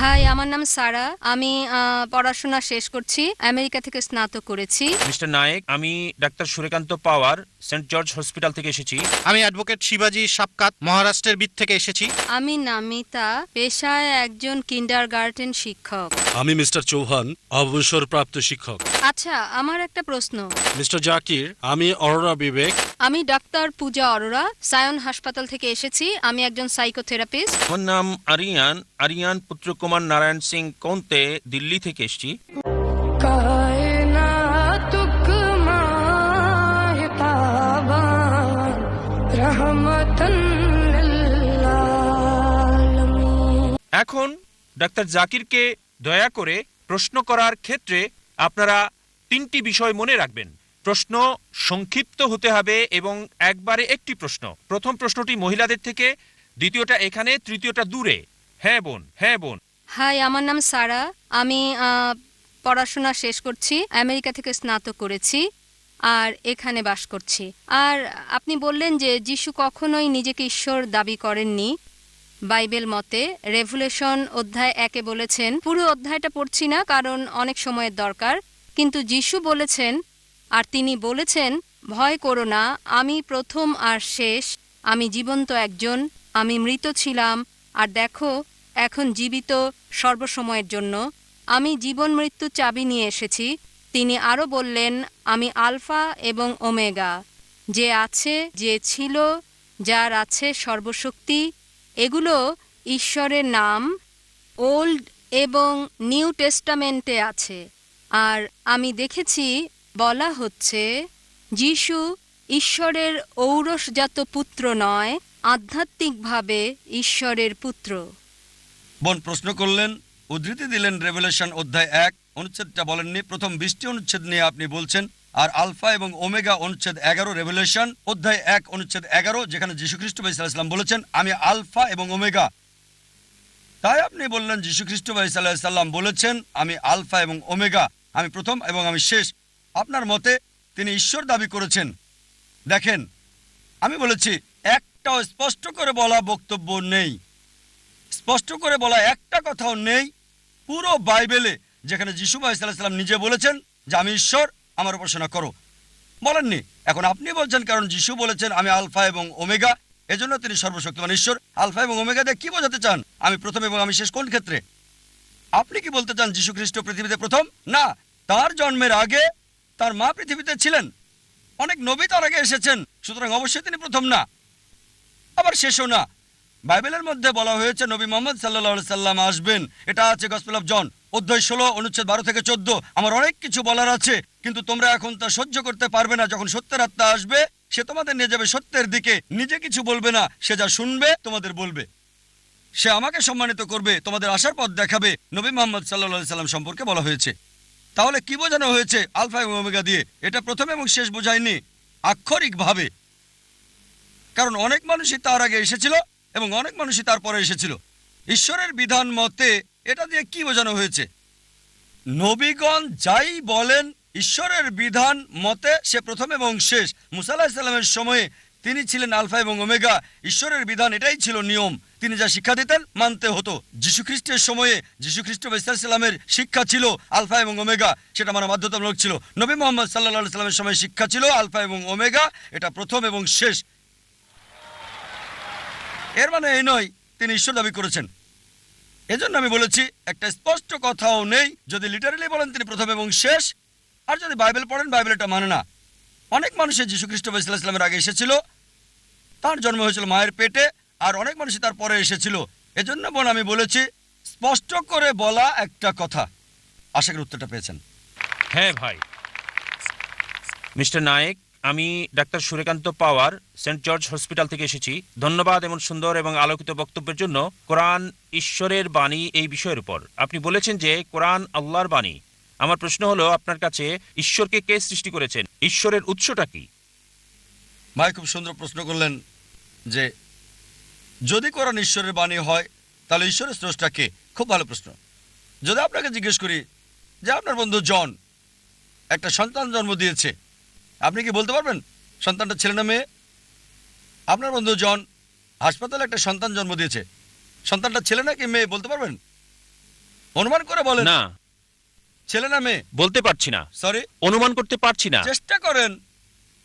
High, আমার নাম সারা। আমি পড়াশোনা শেষ করছি, আমেরিকা থেকে স্নাতক করেছি। মিস্টার নায়েক, আমি ডাক্তার সুরেকান্ত পাওয়ার, সেন্ট জর্জ হসপিটাল থেকে এসেছি। আমি অ্যাডভোকেট শিবাজি সাপকাত, মহারাষ্ট্রের বিদ থেকে এসেছি। আমি নামিতা, পেশায় একজন কিন্ডারগার্টেন শিক্ষক। আমি মিস্টার চৌহান, অবসরপ্রাপ্ত শিক্ষক। আচ্ছা, আমার একটা প্রশ্ন। মিস্টার জাকির, আমি অরোরা বিবেক। আমি ডাক্তার পূজা অরোরা, সায়ন হাসপাতাল থেকে এসেছি। আমি একজন সাইকোথেরাপিস্ট। আমার নাম আরিয়ান, আরিয়ান পুত্র কুমার নারায়ণ সিং কোন্তে, দিল্লি থেকে এসেছি। এখন ডাক্তার জাকিরকে দয়া করে প্রশ্ন করার ক্ষেত্রে আপনারা তিনটি বিষয় মনে রাখবেন। প্রশ্ন সংক্ষিপ্ত হতে হবে এবং একবারে একটি প্রশ্ন। প্রথম প্রশ্নটি মহিলাদের থেকে, দ্বিতীয়টা এখানে, তৃতীয়টা দূরে। হ্যাঁ বোন, হ্যাঁ বোন। হাই, আমার নাম সারা। আমি পড়াশোনা শেষ করছি, আমেরিকা থেকে স্নাতক করেছি আর এখানে বাস করছি। আর আপনি বললেন যে যিশু কখনোই নিজেকে ঈশ্বর দাবি করেননি। বাইবেল মতে রেভুলেশন অধ্যায় 1-এ বলেছেন, পুরো অধ্যায়টা পড়ছি না কারণ অনেক সময়ের দরকার, কিন্তু যিশু বলেছেন, আর তিনি বলেছেন, ভয় করো না, আমি প্রথম আর শেষ, আমি জীবন্ত একজন, আমি মৃত ছিলাম আর দেখো এখন জীবিত সর্বসময়ের জন্য, আমি জীবন মৃত্যু চাবি নিয়ে এসেছি। তিনি আরও বললেন, আমি আলফা এবং ওমেগা, যে আছে, যে ছিল, যার আছে সর্বশক্তি। এগুলো ঈশ্বরের নাম, ওল্ড এবং নিউ টেস্টামেন্টে আছে। আর আমি দেখেছি বলা হচ্ছে যিশু ঈশ্বরের ঔরসজাত পুত্র নয়, আধ্যাত্মিকভাবে ঈশ্বরের পুত্র। বোন প্রশ্ন করলেন, উদ্ধৃতি দিলেন রেভেলেশন অধ্যায় 1, অনুচ্ছেদটা বলেননি। প্রথম 20টি অনুচ্ছেদ নিয়ে আপনি বলছেন। আর আলফা এবং ওমেগা অনুচ্ছেদ 11, রেভেলেশন অধ্যায় 1 অনুচ্ছেদ 11, যেখানে যীশুখ্রিস্ট ভাই সাল্লাল্লাহু আলাইহি সাল্লাম বলেছেন, আমি আলফা এবং ওমেগা। তাই আপনি বললেন যীশুখ্রিস্ট ভাই সাল্লাল্লাহু আলাইহি সাল্লাম বলেছেন, আমি আলফা এবং ওমেগা, আমি প্রথম এবং আমি শেষ। আপনার মতে তিনি ঈশ্বর দাবি করেছেন। দেখেন, আমি বলেছি একটাও স্পষ্ট করে বলা বক্তব্য নেই, স্পষ্ট করে বলা একটা কথাও নেই পুরো বাইবেলে যেখানে যিশু ভাই সাল্লাল্লাহু আলাইহি সাল্লাম নিজে বলেছেন যে আমি ঈশ্বর, আমার উপাসনা করো। বলেননি। এখন আপনি বলছেন কারণ যিশু বলেছেন আমি আলফা এবং ওমেগা, এজন্য তিনি সর্বশক্তিমান ঈশ্বর। আলফা এবং ওমেগা দিয়ে কি বোঝাতে চান? আমি প্রথম এবং আমি শেষ কোন ক্ষেত্রে? আপনি কি বলতে চান যিশু খ্রিস্ট পৃথিবীতে প্রথম? না, তার জন্মের আগে তার মা পৃথিবীতে ছিলেন। অনেক নবী তার আগে এসেছেন, সুতরাং অবশ্যই তিনি প্রথম না, আবার শেষও না। বাইবেলের মধ্যে বলা হয়েছে নবী মুহাম্মদ সাল্লাল্লাহু আলাইহি সাল্লাম আসবেন। এটা আছে গসপেল অফ জন অধ্যায় 16 অনুচ্ছেদ 12 থেকে 14। আমার অনেক কিছু বলার আছে, কিন্তু তোমরা এখন তা সহ্য করতে পারবে না। যখন সত্যের আত্মা আসবে, সে তোমাদের নিয়ে যাবে সত্যের দিকে। নিজে কিছু বলবে না, সে যা শুনবে তোমাদের বলবে। সে আমাকে সম্মানিত করবে, তোমাদের আসার পথ দেখাবে। নবী মুহাম্মদ সাল্লাল্লাহু আলাইহি সাল্লাম সম্পর্কে বলা হয়েছে। তাহলে কি বোঝানো হয়েছে আলফা এবং ওমেগা দিয়ে? এটা প্রথম এবং শেষ বোঝায়নি আক্ষরিকভাবে, কারণ অনেক মানুষই তার আগে এসেছিল এবং অনেক মানুষই তারপরে এসেছিল। ঈশ্বরের বিধান মতে এটা দিয়ে কি বোঝানো হয়েছে? নবীগণ যাই বলেন ঈশ্বরের বিধান মতে সে প্রথম এবং শেষ। মুসা আলাইহিস সালামের সময়ে তিনি ছিলেন আলফা এবং ওমেগা। ঈশ্বরের বিধান এটাই ছিল নিয়ম, তিনি যা শিক্ষা দিতেন মানতে হতো। যীশু খ্রিস্টের সময়ে যীশু খ্রিস্ট সাল্লামের শিক্ষা ছিল আলফা এবং ওমেগা, সেটা মানা বাধ্যতামূলক ছিল। নবী মুহাম্মদ সাল্লাল্লাহু আলাইহি সাল্লামের সময় শিক্ষা ছিল আলফা এবং ওমেগা, এটা প্রথম এবং শেষ। এর মানে এই নয় তিনি ঈশ্বর দাবি করেছেন। এজন্য আমি বলেছি একটা স্পষ্ট কথাও নেই। যদি লিটারালি বলেন তিনি প্রথম এবং শেষ, আর যদি বাইবেল পড়েন বাইবেল এটা মানে না। অনেক মানুষের যীশু খ্রিস্ট ইসলামের আগে এসেছিল, তার জন্ম হয়েছিল মায়ের পেটে, আর অনেক মানুষই তার পরে এসেছিল। এজন্য বোন আমি বলেছি স্পষ্ট করে বলা একটা কথা। আশা করি উত্তরটা পেয়েছেন। হ্যাঁ ভাই। মিস্টার নায়েক, আমি ডাক্তার সুরেকান্ত পাওয়ার, সেন্ট জর্জ হসপিটাল থেকে এসেছি। ধন্যবাদ এমন সুন্দর এবং আলোকিত বক্তব্যের জন্য। কোরআন ঈশ্বরের বাণী এই বিষয়ের উপর আপনি বলেছেন যে কোরআন আল্লাহর বাণী। আমার প্রশ্ন হলো আপনার কাছে, ঈশ্বরকে কে সৃষ্টি করেছেন? ঈশ্বরের উৎসটা কি? ভাই খুব সুন্দর প্রশ্ন করলেন যে যদি কোরআন ঈশ্বরের বাণী হয় তাহলে ঈশ্বরের স্রষ্টা কে? খুব ভালো প্রশ্ন। যদি আপনাকে জিজ্ঞেস করি যে আপনার বন্ধু জন একটা সন্তান জন্ম দিয়েছে, আপনি কি বলতে পারবেন সন্তানটা ছেলে না মেয়ে? আপনার বন্ধু জন হাসপাতালে একটা সন্তান জন্ম দিয়েছে, সন্তানটা ছেলে নাকি মেয়ে বলতে পারবেন? অনুমান করে বলেন। না, ছেলে না মেয়ে? বলতে পারছি না, সরি, অনুমান করতে পারছি না। চেষ্টা করেন,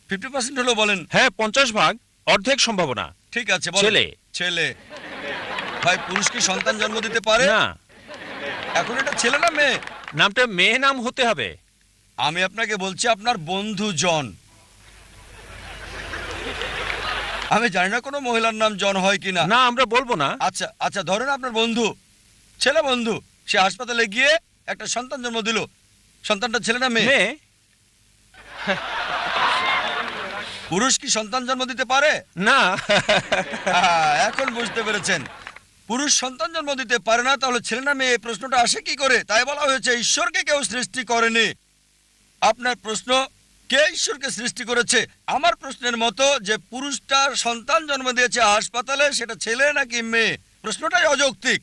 50% হলেও বলেন। হ্যাঁ, 50 ভাগ, অর্ধেক সম্ভাবনা। ঠিক আছে, বলেন। ছেলে। ছেলে। ভাই, পুরুষ কি সন্তান জন্ম দিতে পারে? না, এখন এটা ছেলে না মেয়ে? নামটা মেয়ে নাম হতে হবে। আমি আপনাকে বলছি আপনার বন্ধু জন। আমি জানি না কোনো মহিলার নাম জন হয় কিনা। না, আমরা বলবো না। আচ্ছা আচ্ছা, ধরেন আপনার বন্ধু, ছেলে বন্ধু, সে হাসপাতালে গিয়ে একটা সন্তান জন্ম দিল। সন্তানটা ছেলে না মেয়ে? মেয়ে। পুরুষ কি সন্তান জন্ম দিতে পারে? না। এখন বুঝতে পেরেছেন, পুরুষ সন্তান জন্ম দিতে পারে না, তাহলে ছেলে না মেয়ে এই প্রশ্নটা আসে কি করে? তাই বলা হয়েছে ঈশ্বরকে কেউ সৃষ্টি করেনি। আপনার প্রশ্ন, কে ঈশ্বরকে সৃষ্টি করেছে? আমার প্রশ্নের মতো যে পুরুষটার সন্তান জন্ম দিয়েছে হাসপাতালে, সেটা ছেলে নাকি মেয়ে, প্রশ্নটাই অযৌক্তিক।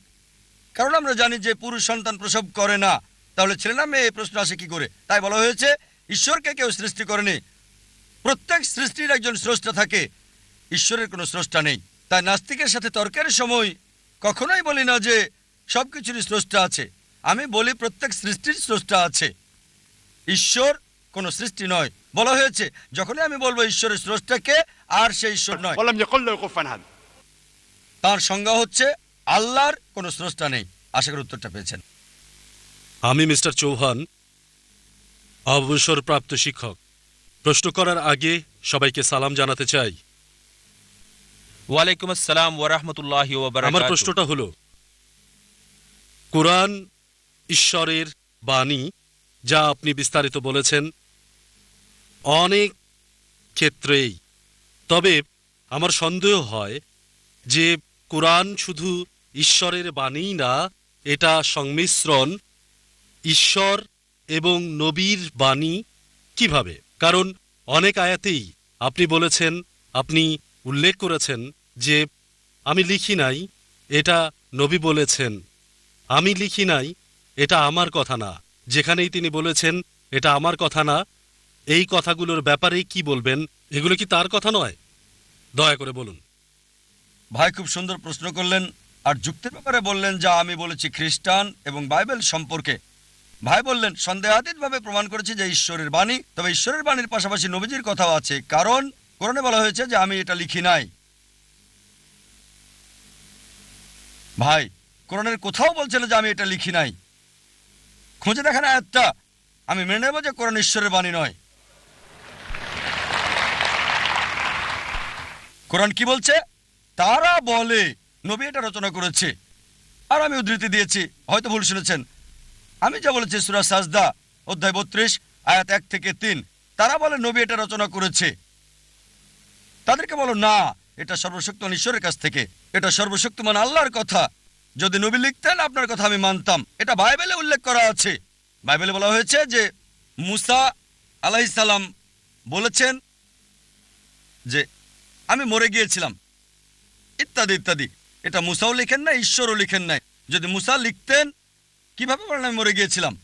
কারণ আমরা জানি যে পুরুষ সন্তান প্রসব করে না, তাহলে ছেলে না মেয়ে এই প্রশ্ন আসে কি করে? তাই বলা হয়েছে ঈশ্বরকে কেউ সৃষ্টি করেনি। প্রত্যেক সৃষ্টির একজন স্রষ্টা থাকে, ঈশ্বরের কোনো স্রষ্টা নেই। তাই নাস্তিকের সাথে তর্কের সময় কখনোই বলি না যে সবকিছুরই স্রষ্টা আছে। আমি বলি প্রত্যেক সৃষ্টির স্রষ্টা আছে, ঈশ্বর কোনো সৃষ্টি নয়। বলা হয়েছে যখনই আমি বলবো ঈশ্বরের স্রষ্টাকে, আর সেই ঈশ্বর নয়। ولم يقل له كفوا أحد. তার সংজ্ঞা হচ্ছে আল্লাহর কোনো স্রষ্টা নেই। আশা করি উত্তরটা পেয়েছেন। আমি মিস্টার চৌহান, অবসরপ্রাপ্ত শিক্ষক। প্রশ্ন করার আগে সবাইকে সালাম জানাতে চাই। ওয়ালাইকুম আসসালাম ওয়া রাহমাতুল্লাহি ওয়া আমার বারাকাতুহু। প্রশ্নটা হলো, কুরআন ঈশ্বরের বাণী, যা আপনি বিস্তারিত বলেছেন অনেক ক্ষেত্রেই। তবে আমার সন্দেহ হয় যে কুরআন শুধু ঈশ্বরের বাণী না, এটা সংমিশ্রণ ঈশ্বর এবং নবীর বাণী। কিভাবে? কারণ অনেক আয়াতেই আপনি বলেছেন, আপনি উল্লেখ করেছেন যে আমি লিখি নাই, এটা নবী বলেছেন। আমি লিখি নাই, এটা আমার কথা না। যেখানেই তিনি বলেছেন এটা আমার কথা না, এই কথাগুলোর ব্যাপারে কি বলবেন? এগুলো কি তার কথা নয়? দয়া করে বলুন। ভাই খুব সুন্দর প্রশ্ন করলেন, আর যুক্তির ব্যাপারে বললেন যা আমি বলেছি খ্রিস্টান এবং বাইবেল সম্পর্কে। ভাই বললেন সন্দেহাতীতভাবে প্রমাণ করেছে যে ঈশ্বরের বাণী, তবে ঈশ্বরের বাণীর পাশাপাশি নবীজির কথাও আছে, কারণ কোরআনে বলা হয়েছে যে আমি এটা লিখি নাই। ভাই, কোরআনের কোথাও বলছে না যে আমি এটা লিখি নাই। খুঁজে দেখেন আয়াতটা, আমি মেনে নেব যে কোরআন ঈশ্বরের বাণী নয়। কোরআন কি বলছে? তারা বলে নবী এটা রচনা করেছে। আর আমি উদ্ধৃতি দিয়েছি, হয়তো ভুল শুনেছেন। আমি যা বলেছি সূরা সাজদা অধ্যায় 32 আয়াত 1 থেকে 3, তারা বলে নবী এটা রচনা করেছে। তাদেরকে বলো না, এটা সর্বশক্তিমান ঈশ্বরের কাছ থেকে, এটা সর্বশক্তিমান আল্লাহর কথা। যদি নবী লিখতেন আপনার কথা আমি মানতাম। এটা বাইবেলে উল্লেখ করা আছে। বাইবেলে বলা হয়েছে যে মুসা আলাইহিস সালাম বলেছেন যে আমি মরে গিয়েছিলাম, ইত্যাদি ইত্যাদি। এটা মুসাও লিখেন না, ঈশ্বরও লিখেন নাই। যদি মুসা লিখতেন কিভাবে বলেন আমি মরে গিয়েছিলাম?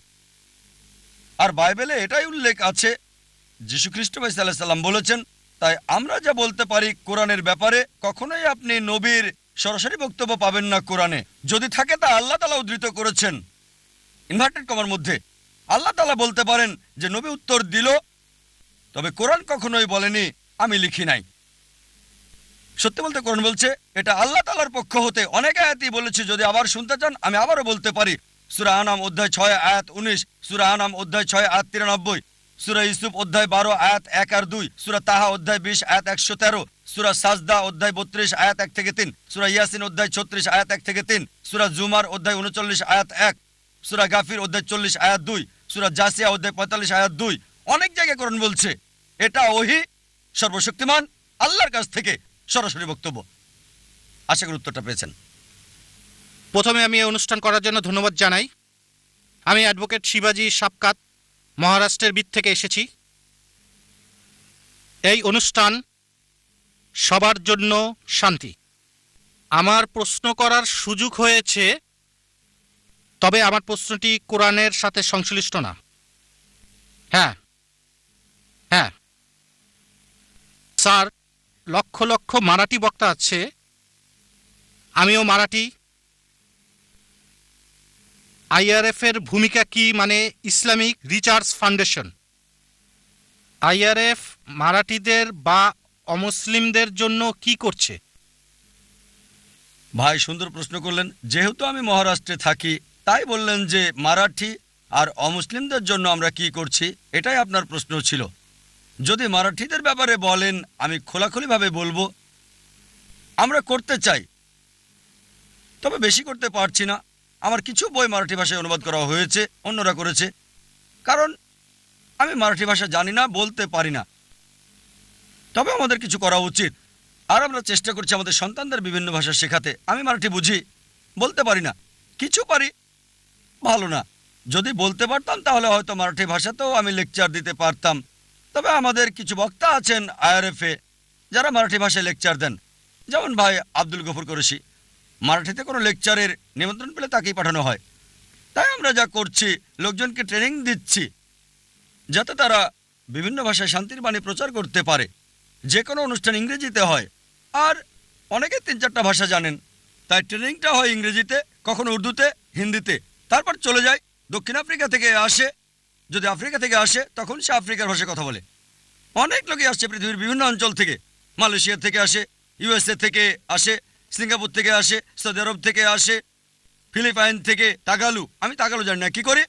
আর বাইবেলে এটাই উল্লেখ আছে, যীশু খ্রিস্ট ভাই সাল্লাল্লাহু আলাইহি সাল্লাম বলেছেন। তাই আমরা যা বলতে পারি কোরআনের ব্যাপারে, কখনোই আপনি নবীর সরাসরি বক্তব্য পাবেন না কোরআনে। যদি থাকে তা আল্লাহ তাআলা উদ্ধৃত করেছেন ইনভার্টেড কমার মধ্যে। আল্লাহ তাআলা বলতে পারেন যে নবী উত্তর দিল, তবে কোরআন কখনোই বলেনি আমি লিখি নাই। সত্যি বলতে কোরআন বলছে এটা আল্লাহ তাআলার পক্ষ হতে। অনেক আয়াতই বলেছি, যদি আবার শুনতে চান আমি আবারও বলতে পারি। সূরা আনাম অধ্যায় 6 আয়াত 19, সূরা আনাম অধ্যায় 6 আয়াত 93, সূরা ইউসুফ অধ্যায় 12 আয়াত 1 আর 2, সূরা তাহা অধ্যায় 20 আয়াত 113, সূরা সাজদা অধ্যায় 32 আয়াত 1 থেকে 3, সূরা ইয়াসিন অধ্যায় 36 আয়াত 1 থেকে 3, সূরা জুমার অধ্যায় 39 আয়াত 1, সূরা গাফির অধ্যায় 40 আয়াত 2, সূরা জাসিয়া অধ্যায় 45 আয়াত 2। অনেক জায়গায় কোরআন বলছে এটা ওহী সর্বশক্তিমান আল্লাহর কাছ থেকে সরাসরি বক্তব্য। আশা করি উত্তরটা পেয়েছেন। প্রথমে আমি এই অনুষ্ঠান করার জন্য ধন্যবাদ জানাই। আমি অ্যাডভোকেট শিবাজি সাপকাত, মহারাষ্ট্রের বিদ থেকে এসেছি। এই অনুষ্ঠান সবার জন্য শান্তি। আমার প্রশ্ন করার সুযোগ হয়েছে, তবে আমার প্রশ্নটি কোরআনের সাথে সংশ্লিষ্ট না। হ্যাঁ হ্যাঁ স্যার, লক্ষ লক্ষ মারাঠি বক্তা আছে, আমিও মারাঠি। আইআরএফ এর ভূমিকা কি, মানে ইসলামিক রিসার্চ ফাউন্ডেশন। আইআরএফ মারাঠিদের বা অমুসলিমদের জন্য কি করছে? ভাই সুন্দর প্রশ্ন করলেন। যেহেতু আমি মহারাষ্ট্রে থাকি তাই বললেন যে মারাঠি আর অমুসলিমদের জন্য আমরা কি করছি, এটাই আপনার প্রশ্ন ছিল। যদি মারাঠিদের ব্যাপারে বলেন আমি খোলাখুলিভাবে বলবো আমরা করতে চাই, তবে বেশি করতে পারছি না। আমার কিছু বই মারাঠি ভাষায় অনুবাদ করা হয়েছে, অন্যরা করেছে, কারণ আমি মারাঠি ভাষা জানি না, বলতে পারি না। তবে আমাদের কিছু করা উচিত, আর আমরা চেষ্টা করছি আমাদের সন্তানদের বিভিন্ন ভাষা শেখাতে। আমি মারাঠি বুঝি, বলতে পারি না, কিছু পারি, ভালো না। যদি বলতে পারতাম তাহলে হয়তো মারাঠি ভাষাতেও আমি লেকচার দিতে পারতাম। তবে আমাদের কিছু বক্তা আছেন আইআরএফে যারা মারাঠি ভাষায় লেকচার দেন, যেমন ভাই আব্দুল গফুর কুরেশি। মারাঠিতে কোনো লেকচারের নিমন্ত্রণ পেলে তাকেই পাঠানো হয়। তাই আমরা যা করছি, লোকজনকে ট্রেনিং দিচ্ছি যাতে তারা বিভিন্ন ভাষায় শান্তির বাণী প্রচার করতে পারে। যে কোনো অনুষ্ঠান ইংরেজিতে হয়, আর অনেকে 3-4টা ভাষা জানেন, তাই ট্রেনিংটা হয় ইংরেজিতে, কখনো উর্দুতে, হিন্দিতে। তারপর চলে যায় দক্ষিণ আফ্রিকা থেকে আসে, যদি আফ্রিকা থেকে আসে তখন সে আফ্রিকার ভাষায় কথা বলে। অনেক লোকই আসছে পৃথিবীর বিভিন্ন অঞ্চল থেকে, মালয়েশিয়া থেকে আসে, ইউএসএ থেকে আসে, সিঙ্গাপুর থেকে আসে, সৌদি আরব থেকে আসে, ফিলিপাইন থেকে। তাগালু, আমি তাগালু জানি না, কি করি?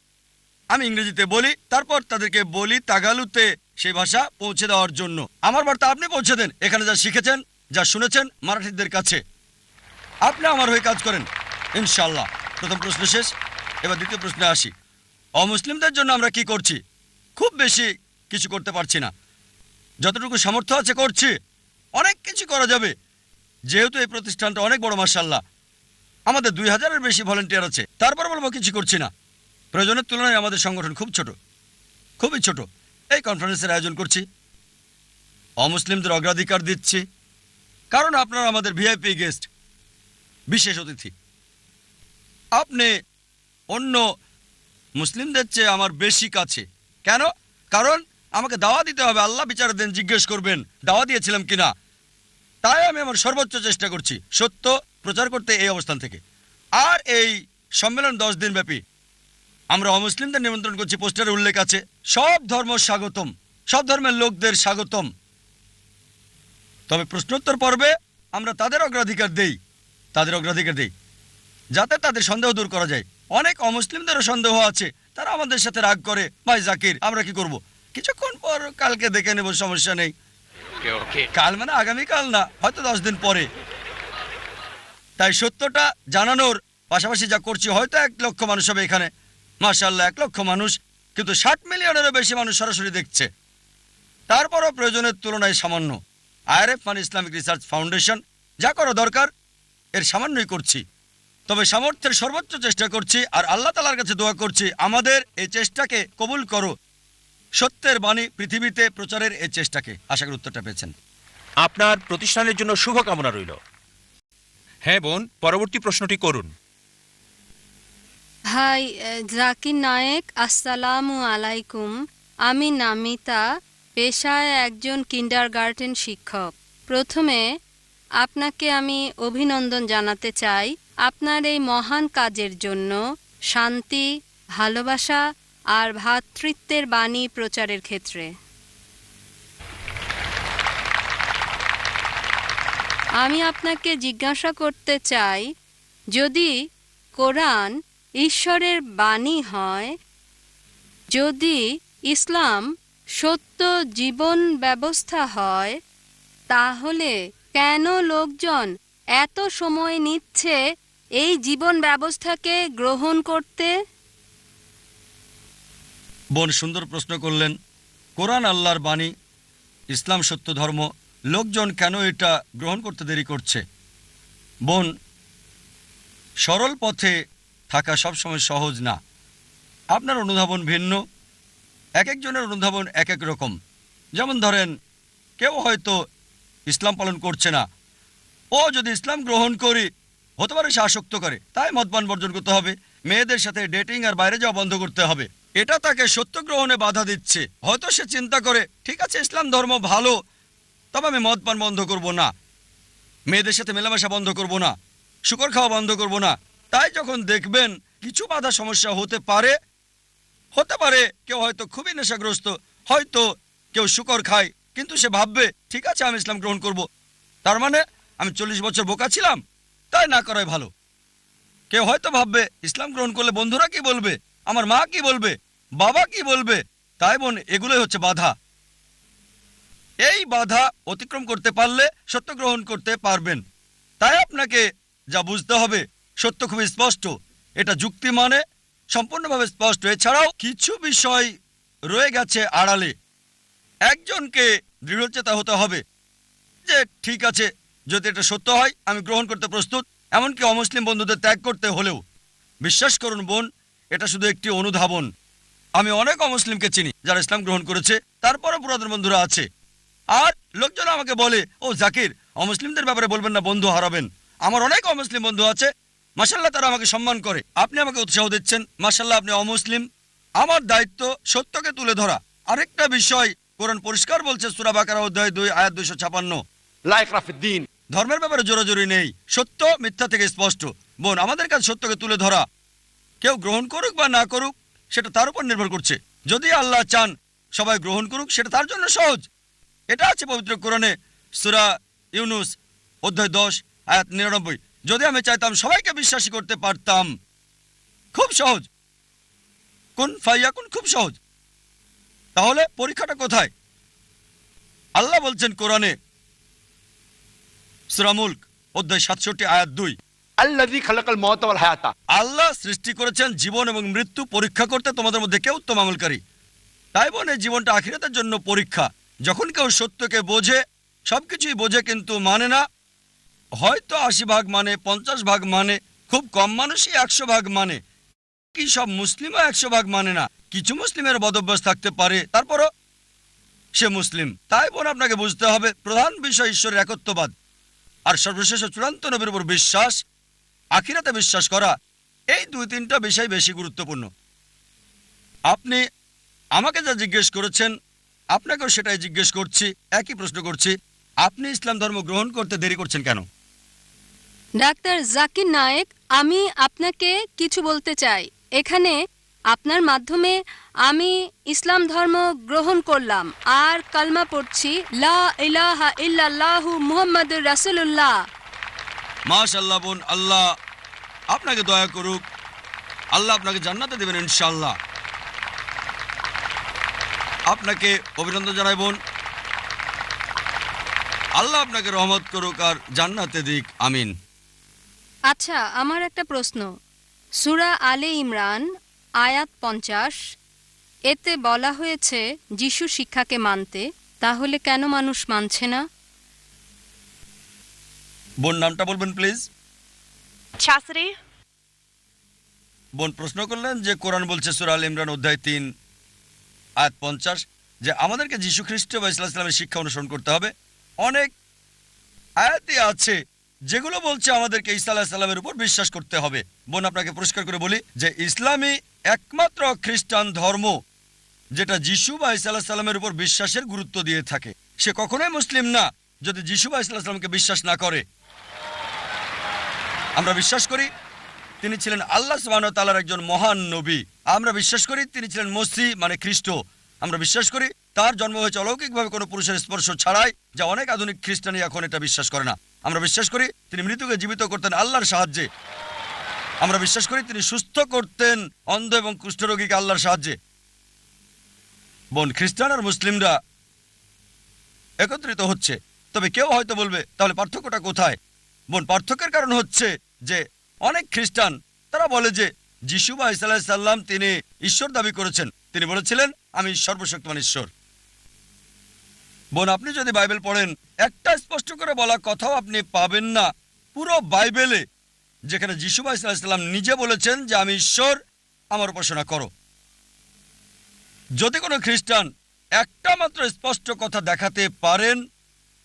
আমি ইংরেজিতে বলি, তারপর তাদেরকে বলি তাগালুতে সেই ভাষা পৌঁছে দেওয়ার জন্য। আমার বার্তা আপনি পৌঁছে দেন, এখানে যা শিখেছেন, যা শুনেছেন মারাঠিদের কাছে, আপনি আমার হয়ে কাজ করেন ইনশাল্লাহ। প্রথম প্রশ্ন শেষ, এবার দ্বিতীয় প্রশ্নে আসি। অমুসলিমদের জন্য আমরা কি করছি? খুব বেশি কিছু করতে পারছি না, যতটুকু সামর্থ্য আছে করছি। অনেক কিছু করা যাবে, যেহেতু এই প্রতিষ্ঠানটা অনেক বড়, মাশাআল্লাহ আমাদের 2000-এর বেশি ভলেন্টিয়ার আছে। তারপর বলবো কিছু করছি না। প্রয়োজনের তুলনায় আমাদের সংগঠন খুব ছোট, খুবই ছোট। এই কনফারেন্সের আয়োজন করছি, অমুসলিমদের অগ্রাধিকার দিচ্ছি, কারণ আপনারা আমাদের ভিআইপি গেস্ট, বিশেষ অতিথি। আপনি অন্য মুসলিমদের চেয়ে আমার বেশি কাছে। কেন? কারণ আমাকে দাওয়া দিতে হবে, আল্লাহ বিচার দেন, জিজ্ঞেস করবেন দাওয়া দিয়েছিলাম কিনা। তাই আমি আমার সর্বোচ্চ চেষ্টা করছি সত্য প্রচার করতে এই অবস্থান থেকে। আর এই সম্মেলন 10 দিন ব্যাপী। আমরা অমুসলিমদের নিমন্ত্রণ করছি, পোস্টারে উল্লেখ আছে সব ধর্ম স্বাগতম, সব ধর্মের লোকদের স্বাগতম। তবে প্রশ্নোত্তর পর্বে আমরা তাদের অগ্রাধিকার দেই, যাতে তাদের সন্দেহ দূর করা যায়। অনেক অমুসলিমদেরও সন্দেহ আছে, তারা আমাদের সাথে রাগ করে, ভাই জাকির আমরা কি করব? কিছুক্ষণ পর কালকে দেখে নেব, সমস্যা নেই। কাল মানে আগামীকাল না, হয়তো 10 দিন পরে। তাই সত্যটা জানানোর পাশাপাশি যা করছি, হয়তো 1 লক্ষ মানুষ হবে এখানে, মাশাআল্লাহ 1 লক্ষ মানুষ, কিন্তু 60 মিলিয়নেরও বেশি মানুষ সরাসরি দেখছে। তারপরও প্রয়োজনের তুলনায় সামান্য। আইআরএফ মানে ইসলামিক রিসার্চ ফাউন্ডেশন, যা করা দরকার এর সামান্যই করছি। তবে সামর্থ্যের সর্বোচ্চ চেষ্টা করছি, আর আল্লাহ তাআলার কাছে দোয়া করছি আমাদের এই চেষ্টাকে কবুল করো, সত্যের বাণী পৃথিবীতে প্রচারের এই চেষ্টাকে। আশা করি উত্তরটা পেয়েছেন। আপনার প্রতিষ্ঠানের জন্য শুভকামনা রইল। হ্যাঁ বোন, পরবর্তী প্রশ্নটি করুন। ভাই জাকির নায়েক, আসসালামু আলাইকুম। আমি নামিতা, পেশায় একজন কিন্ডারগার্টেন শিক্ষক। প্রথমে আপনাকে আমি অভিনন্দন জানাতে চাই আপনার এই মহান কাজের জন্য, শান্তি, ভালোবাসা আর ভ্রাতৃত্বের বাণী প্রচারের ক্ষেত্রে। আমি আপনাকে জিজ্ঞাসা করতে চাই, যদি কোরআন ঈশ্বরের বাণী হয়, যদি ইসলাম সত্য জীবন ব্যবস্থা হয়, তাহলে কেন লোকজন এত সময় নিচ্ছে এই জীবন ব্যবস্থাকে গ্রহণ করতে? বোন সুন্দর প্রশ্ন করলেন। কোরআন আল্লাহর বাণী, ইসলাম সত্য ধর্ম, লোকজন কেন এটা গ্রহণ করতে দেরি করছে? বোন, সরল পথে থাকা সবসময় সহজ না। আপনার অনুধাবন ভিন্ন, এক একজনের অনুধাবন এক এক রকম। যেমন ধরেন, কেউ হয়তো ইসলাম পালন করছে না, ও যদি ইসলাম গ্রহণ করি হতে পারে সে আসক্ত করে, তাই মদপান বর্জন করতে হবে, মেয়েদের সাথে ডেটিং আর বাইরে যাওয়া বন্ধ করতে হবে। এটা তাকে সত্য গ্রহণে বাধা দিচ্ছে। হয়তো সে চিন্তা করে, ঠিক আছে ইসলাম ধর্ম ভালো, তবে আমি মদপান বন্ধ করব না, মেয়েদের সাথে মেলামেশা বন্ধ করব না, শুকর খাওয়া বন্ধ করব না। তাই যখন দেখবেন কিছু বাধা সমস্যা হতে পারে। কেউ হয়তো খুবই নেশাগ্রস্ত, হয়তো কেউ শুকর খায়, কিন্তু সে ভাববে ঠিক আছে আমি ইসলাম গ্রহণ করব, তার মানে আমি 40 বছর বোকা ছিলাম, তাই না করাই ভালো। কেউ হয়তো ভাববে ইসলাম গ্রহণ করলে বন্ধুরা কি বলবে, আমার মা কি বলবে, বাবা কি বলবে। তাই বোন, এগুলোই হচ্ছে বাধা। এই বাধা অতিক্রম করতে পারলে সত্য গ্রহণ করতে পারবেন। তাই আপনাকে যা বুঝতে হবে, সত্য খুবই স্পষ্ট, এটা যুক্তি মানে সম্পূর্ণভাবে স্পষ্ট। এছাড়াও কিছু বিষয় রয়ে গেছে আড়ালে। একজনকে দৃঢ়চেতা হতে হবে যে ঠিক আছে, যদি এটা সত্য হয় আমি গ্রহণ করতে প্রস্তুত, এমনকি অমুসলিম বন্ধুদের ত্যাগ করতে হলেও। বিশ্বাস করুন বোন, এটা শুধু একটি অনুধাবন। আমি অনেক অমুসলিমকে চিনি যারা ইসলাম গ্রহণ করেছে, তারপরও পুরাতন বন্ধুরা আছে। আর লোকজন আমাকে বলে, ও জাকির, অমুসলিমদের ব্যাপারে বলবেন না, বন্ধু হারাবেন। আমার অনেক অমুসলিম বন্ধু আছে, মাশাআল্লাহ, তারা আমাকে সম্মান করে। আপনি আমাকে উৎসাহ দিচ্ছেন, মাশাআল্লাহ, আপনি অমুসলিম। আমার দায়িত্ব সত্যকে তুলে ধরা। আরেকটা বিষয়, কোরআন পরিষ্কার বলছে, সূরা বাকারা অধ্যায় 2 আয়াত 256, لا إكراه في الدين। ধর্মের ব্যাপারে জোরাজোরি নেই, সত্য মিথ্যা থেকে স্পষ্ট। বোন, আমাদের কাছে সত্যকে তুলে ধরা। কেউ গ্রহণ করুক বা না করুক সেটা তার উপর নির্ভর করছে। যদি আল্লাহ চান সবাই গ্রহণ করুক, সেটা তার জন্য সহজ। এটা আছে পবিত্র কোরআনে, সূরা ইউনুস অধ্যায় 10 আয়াত 99। যদি আমি চাইতাম সবাইকে বিশ্বাসী করতে পারতাম, খুব সহজ, কুন ফায়াকুন, খুব সহজ। তাহলে পরীক্ষাটা কোথায়? আল্লাহ বলছেন কোরআনে, সূরা মুলক অধ্যায় 67 আয়াত 2, الذي خلق الموت والحياة। আল্লাহ সৃষ্টি করেছেন জীবন এবং মৃত্যু পরীক্ষা করতে তোমাদের মধ্যে কে উত্তম আমলকারী। তাই বোন, এই জীবনটা আখিরাতের জন্য পরীক্ষা। যখন কেউ সত্যকে বোঝে, সবকিছুই বোঝে কিন্তু মানে না, হয়তো 80 ভাগ মানে, 50 ভাগ মানে, খুব কম মানুষই 100 ভাগ মানে, কি সব মুসলিমও 100 ভাগ মানে না। কিছু মুসলিমের বদভ্যাস থাকতে পারে, তারপরও সে মুসলিম। তাই বোন, আপনাকে বুঝতে হবে প্রধান বিষয় ঈশ্বরের একত্ববাদ, আর সর্বশেষ ও চূড়ান্ত নবীর উপর বিশ্বাস, আখিরাতে বিশ্বাস করা। এই 2-3টা বিষয় বেশি গুরুত্বপূর্ণ। আপনি আমাকে যা জিজ্ঞেস করেছেন, আপনাকেও সেটাই জিজ্ঞেস করছি, একই প্রশ্ন করছি। আপনি ইসলাম ধর্ম গ্রহণ করতে দেরি করছেন কেন? ডাক্তার জাকির নায়েক, আমি আপনাকে কিছু বলতে চাই। এখানে আপনার মাধ্যমে আমি ইসলাম ধর্ম গ্রহণ করলাম আর কালমা পড়ছি, লা ইলাহা ইল্লাল্লাহু মুহাম্মাদুর রাসূলুল্লাহ। মাশাআল্লাহ বোন, আল্লাহ আপনাকে দয়া করুক, আল্লাহ আপনাকে জান্নাতে দেবেন ইনশাআল্লাহ। আপনাকে অভিনন্দন জানাই বোন, আল্লাহ আপনাকে রহমত করুক আর জান্নাতে দিক, আমিন। আচ্ছা, আমার একটা প্রশ্ন। সূরা আলে ইমরান আয়াত 50, এতে বলা হয়েছে যিশু শিক্ষাকে মানতে, তাহলে কেন মানুষ মানছে না? বোন নামটা বলবেন প্লিজ। Chastity? বোন প্রশ্ন করলেন যে কোরআন বলছে সূরা আল ইমরান অধ্যায় 3 আয়াত 50 যে আমাদেরকে যীশু খ্রিস্ট বা ইসলামের শিক্ষা অনুসরণ করতে হবে। অনেক আয়াতই আছে যেগুলো বলছে আমাদেরকে ঈসা আলাইহিস সালামের উপর বিশ্বাস করতে হবে। বোন, আপনাকে পরিষ্কার করে বলি যে ইসলামই একমাত্র খ্রিস্টান ধর্ম যেটা যীশু বা ঈসা আলাইহিস সালামের উপর বিশ্বাসের গুরুত্ব দিয়ে থাকে। সে কখনোই মুসলিম না যদি যীশু বা ঈসা আলাইহিস সালামকে বিশ্বাস না করে। আমরা বিশ্বাস করি তিনি ছিলেন আল্লাহ সুবহানাহু ওয়া তাআলার একজন মহান নবী। আমরা বিশ্বাস করি তিনি ছিলেন মসিহ মানে খ্রিস্ট। আমরা বিশ্বাস করি তার জন্ম হয়েছে অলৌকিকভাবে কোনো পুরুষের স্পর্শ ছাড়াই, যা অনেক আধুনিক খ্রিস্টানি এখন এটা বিশ্বাস করে না। আমরা বিশ্বাস করি তিনি মৃতকে জীবিত করতেন আল্লাহর সাহায্যে। আমরা বিশ্বাস করি তিনি সুস্থ করতেন অন্ধ এবং কুষ্ঠরোগীকে আল্লাহর সাহায্যে। বোন, খ্রিস্টান আর মুসলিমরা একত্রিত হচ্ছে, তবে কেউ হয়তো বলবে তাহলে পার্থক্যটা কোথায়? বোন, পার্থক্যের কারণ হচ্ছে যে অনেক খ্রিস্টান তারা বলে যে যিশু বা ঈসা আলাইহিস সালাম তিনি ঈশ্বর দাবি করেছেন, তিনি বলেছিলেন আমি সর্বশক্তিমান ঈশ্বর। বোন, আপনি যদি বাইবেল পড়েন একটা স্পষ্ট করে বলা কথাও আপনি পাবেন না পুরো বাইবেলে যেখানে যিশু বা ঈসা আলাইহিস সালাম নিজে বলেছেন যে আমি ঈশ্বর, আমার উপাসনা করো। যদি কোনো খ্রিস্টান একটা মাত্র স্পষ্ট কথা দেখাতে পারেন,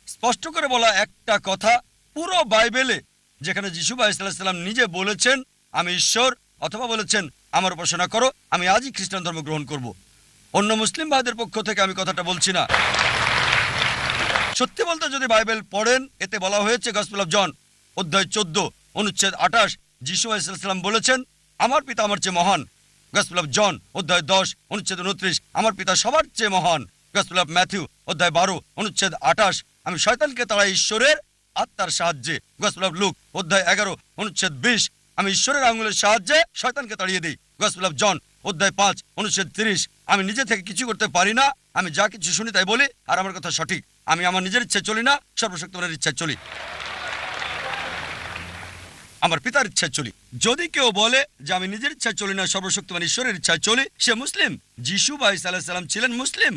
স্পষ্ট করে বলা একটা কথা পুরো বাইবেলে যেখানে যিশু বা ঈসা আলাইহিস সালাম নিজে বলেছেন আমি ঈশ্বর, অথবা বলেছেন আমার উপাসনা করো, আমি আজই খ্রিস্টান ধর্ম গ্রহণ করব। অন্য মুসলিম ভাইদের পক্ষ থেকে আমি কথাটা বলছি না। সত্যি বলতে যদি বাইবেল পড়েন, এতে বলা হয়েছে গসপেল অফ জন অধ্যায় 14 অনুচ্ছেদ 28 যিশু আলাইহিস সালাম বলেছেন আমার পিতা আমার চেয়ে মহান, গসপেল অফ জন অধ্যায় 10 অনুচ্ছেদ 29, আমার পিতা সবার চেয়ে মহান। গসপেল অফ ম্যাথিউ অধ্যায় 12 অনুচ্ছেদ 28, আমি শয়তানকে তাড়াই ঈশ্বরের আত্মার সাহায্যে। গসপেল অফ লুক অধ্যায় 11 অনুচ্ছেদ 20, আমি ঈশ্বরের আঙুলের সাহায্যে শয়তানকে তাড়িয়ে দিই। গসপেল অফ জন অধ্যায় 5 অনুচ্ছেদ 30, আমি নিজে থেকে কিছু করতে পারি না, আমি যা কিছু শুনি তাই বলি, আর আমার কথা সঠিক। আমি আমার নিজের ইচ্ছায় চলি না, সর্বশক্তিমানের ইচ্ছায় চলি, আমার পিতার ইচ্ছায় চলি। যদি কেউ বলে যে আমি নিজের ইচ্ছায় চলি না, সর্বশক্তিমান ঈশ্বরের ইচ্ছায় চলি, সে মুসলিম। যিশু বা ঈসা আলাইহিস সালাম ছিলেন মুসলিম,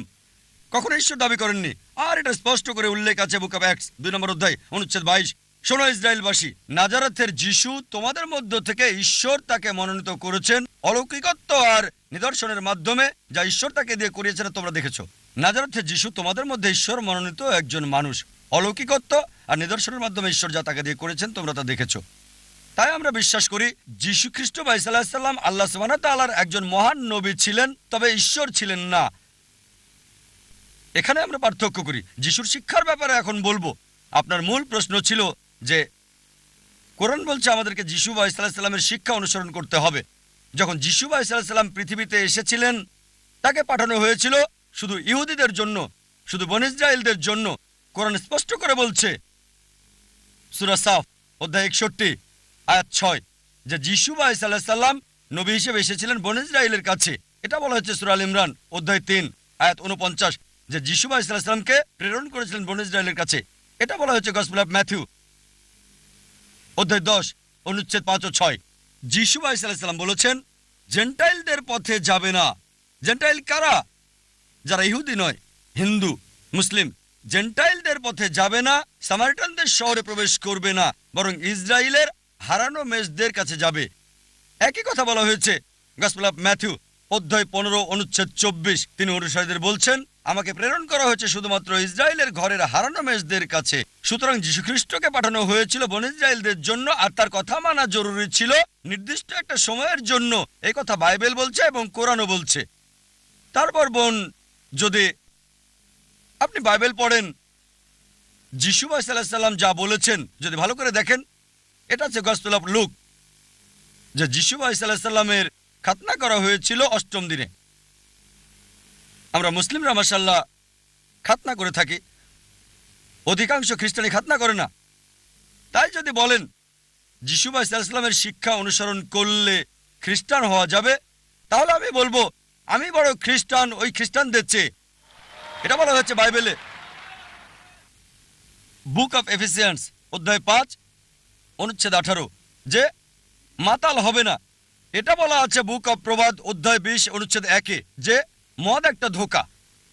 কখনো ঈশ্বর দাবি করেননি। আর এটা স্পষ্ট করে উল্লেখ আছে বুক অফ অ্যাক্টস 2 নম্বর অধ্যায় অনুচ্ছেদ 22, শোনো ইসরায়েলবাসী, নাজারেথের যিশু তোমাদের মধ্য থেকে ঈশ্বর তাকে মনোনীত করেছেন অলৌকিকত্ব আর নিদর্শনের মাধ্যমে, যা ঈশ্বর তাকে দিয়ে করিয়েছেন তোমরা দেখেছো। নাজারেথের যিশু তোমাদের মধ্যে ঈশ্বর মনোনীত একজন মানুষ, অলৌকিকত্ব আর নিদর্শনের মাধ্যমে ঈশ্বর যা তাকে দিয়ে করেছেন তোমরা তা দেখেছো। তাই আমরা বিশ্বাস করি যিশু খ্রিস্ট বা ঈসা আলাইহিস সালাম আল্লাহ সুবহানাহু ওয়া তাআলার একজন মহান নবী ছিলেন, তবে ঈশ্বর ছিলেন না। এখানে আমরা পার্থক্য করি। যিশুর শিক্ষার ব্যাপারে এখন বলবো। আপনার মূল প্রশ্ন ছিল যে কোরআন বলছে আমাদেরকে যিশু বা ঈসা আলাইহিস সালামের শিক্ষা অনুসরণ করতে হবে। যখন যিশু বা ঈসা আলাইহিস সালাম পৃথিবীতে এসেছিলেন, তাকে পাঠানো হয়েছিল শুধু ইহুদিদের জন্য, শুধু বনী ইসরায়েলদের জন্য। কোরআন স্পষ্ট করে বলছে সূরা সাফ অধ্যায় 61 আয়াত 6 যে যিশু বা ঈসা আলাইহিস সালাম নবী হিসেবে এসেছিলেন বনী ইসরায়েলের কাছে। এটা বলা হচ্ছে সূরা আল ইমরান অধ্যায় 3 আয়াত 49 যে যিশু বা ঈসা আলাইহিস সালামকে প্রেরণ করেছিলেন বনী ইসরায়েলের কাছে। এটা বলা হচ্ছে গসপেল অফ ম্যাথিউ অধ্যায় 10 অনুচ্ছেদ 5 ও 6। যিশু বা ঈসা আলাইহিস সালাম বলেছেন জেন্টাইলদের পথে যাবে না। জেন্টাইল কারা? যারা ইহুদি নয়, হিন্দু, মুসলিম। জেন্টাইলদের পথে যাবে না, সামারিটানদের শহরে প্রবেশ করবে না, বরং ইসরায়েলের হারানো মেষদের কাছে যাবে। একই কথা বলা হয়েছে গসপেল অফ ম্যাথিউ অধ্যায় 15 অনুচ্ছেদ 24। তিনি অনুসারীদের বলছেন আমাকে প্রেরণ করা হয়েছে শুধুমাত্র ইসরায়েলের ঘরের হারানো মেষদের কাছে। সুতরাং যীশু খ্রিস্টকে পাঠানো হয়েছিল বনী ইসরায়েলদের জন্য, আর তার কথা মানা জরুরি ছিল নির্দিষ্ট একটা সময়ের জন্য। এই কথা বাইবেল বলছে এবং কোরআনও বলছে। তারপর বোন, যদি আপনি বাইবেল পড়েন, যিশু আলাইহিস সালাম যা বলেছেন যদি ভালো করে দেখেন, এটা হচ্ছে গসপেল অফ লুক, যে যিশু আলাইহিস সালামের খাতনা করা হয়েছিল 8ম দিনে। আমরা মুসলিমরা মাশাআল্লাহ খাতনা করে থাকি, অধিকাংশ খ্রিস্টানি খাতনা করে না। তাই যদি বলেন যিশু আলাইহিস সালামের শিক্ষা অনুসরণ করলে খ্রিস্টান হওয়া যাবে, তাহলে আমি বলবো আমি বড় খ্রিস্টান ওই খ্রিস্টানদের চেয়ে। এটা বলা হয়েছে বাইবেলে বুক অফ এফিসিয়ান্স অধ্যায় 5 অনুচ্ছেদ 18 যে মাতাল হবে না। এটা বলা আছে বুক অফ প্রবাদ অধ্যায় 20 অনুচ্ছেদ 1 যে মদ একটা ধোঁকা।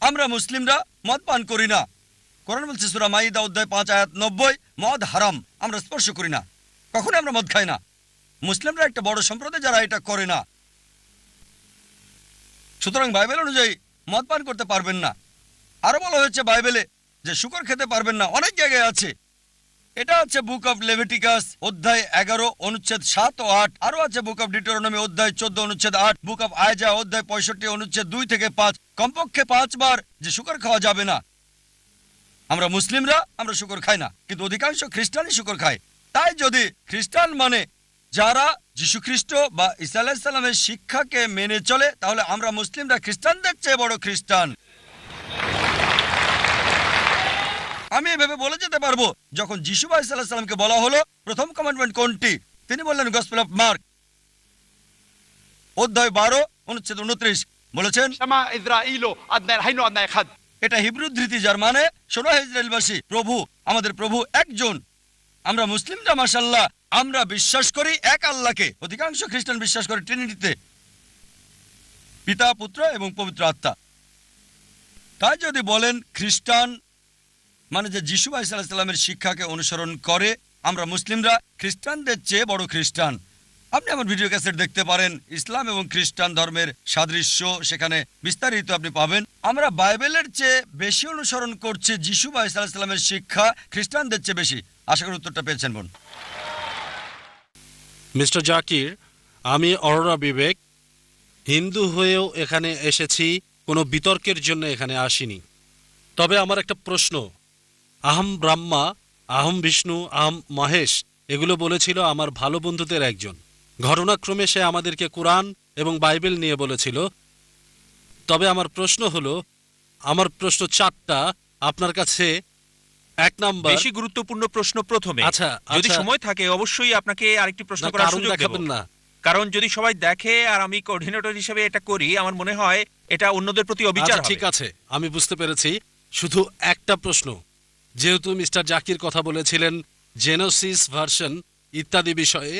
আমরা মুসলিমরা মদ পান করি না। কোরআন বলছে সূরা মাইদা অধ্যায় 5 আয়াত 90 মদ হারাম, আমরা স্পর্শ করি না, কখনো আমরা মদ খাই না। মুসলিমরা একটা বড় সম্প্রদায় যারা এটা করে না। সুতরাং বাইবেল অনুযায়ী মদ পান করতে পারবেন না। আরো বলা হয়েছে বাইবেলে যে শুকর খেতে পারবেন না, অনেক জায়গায় আছে। এটা আছে বুক অফ লেভিটিকাস অধ্যায় 11 অনুচ্ছেদ 7 ও 8। আরো আছে বুক অফ ডিউটেরোনমি অধ্যায় 14 অনুচ্ছেদ 8, বুক অফ আইজা অধ্যায় 65 অনুচ্ছেদ 2 থেকে 5। কমপক্ষে 5 বার যে শুকর খাওয়া যাবে না। আমরা মুসলিমরা আমরা শুকর খাই না, কিন্তু অধিকাংশ খ্রিস্টানই শুকর খায়। তাই যদি খ্রিস্টান মানে যারা যীশু খ্রিস্ট বা ঈসা আলাইহিস সালামের শিক্ষাকে মেনে চলে, তাহলে আমরা মুসলিমরা খ্রিস্টানদের চেয়ে বড় খ্রিস্টান। আমি এভাবে বলে যেতে পারবো, যখন যিশু আলাইহিস সালামকে বলা হলো প্রথম কমান্ডমেন্ট কোনটি, তিনি বললেন গসপেল অফ মার্ক অধ্যায় 12 অনুচ্ছেদ 29 বলেছেন شما إسرائيل أدنى الحين وأدنى يخد এটা হিব্রু ধৃতি, যার মানে শোনো হে ইসরায়েলবাসী, প্রভু আমাদের প্রভু একজন। আমরা মুসলিমরা মাশাআল্লাহ আমরা বিশ্বাস করি এক আল্লাহকে। অধিকাংশ খ্রিস্টান বিশ্বাস করে ট্রিনিটিতে, পিতা পুত্র এবং পবিত্র আত্মা। তাই যদি বলেন খ্রিস্টান মানে যে যিশু আলাইহিস সালামের শিক্ষাকে অনুসরণ করে, আমরা মুসলিমরা খ্রিস্টানদের চেয়ে বড় খ্রিস্টান। আপনি আমার ভিডিও ক্যাসেট দেখতে পারেন, ইসলাম এবং খ্রিস্টান ধর্মের সাদৃশ্য, সেখানে বিস্তারিত আপনি পাবেন। আমরা বাইবেলের চেয়ে বেশি অনুসরণ করছি যিশু আলাইহিস সালামের শিক্ষা খ্রিস্টানদের চেয়ে বেশি। আশা করি উত্তরটা পেয়েছেন বোন। মিস্টার জাকির, আমি অরোরা বিবেক, হিন্দু হয়েও এখানে এসেছি, কোনো বিতর্কের জন্য এখানে আসিনি। তবে আমার একটা প্রশ্ন, আহম ব্রহ্মা, আহম বিষ্ণু, আহম মহেশ, এগুলো বলেছিল আমার ভালো বন্ধুদের একজন। ঘটনাক্রমে সে আমাদেরকে কোরআন এবং বাইবেল নিয়ে বলেছিল। তবে আমার প্রশ্ন হলো, আমার প্রশ্ন 4টা আপনার কাছে। 1 নাম্বার, বেশি গুরুত্বপূর্ণ প্রশ্ন প্রথমে। আচ্ছা, যদি আচ্ছা। সময় থাকে অবশ্যই আপনাকে আরেকটি প্রশ্ন না, করার কারণ সুযোগ দেব। দেখাবেন না। কারণ যদি সবাই দেখে আর আমি কোঅর্ডিনেটর হিসেবে এটা করি, আমার মনে হয় এটা অন্যদের প্রতি অবিচার আচ্ছা, হবে। ঠিক আছে, আমি বুঝতে পেরেছি। শুধু একটা প্রশ্ন, যেহেতু মিস্টার জাকির কথা বলেছিলেন জেনোসিস ভার্সন ইত্যাদি বিষয়ে,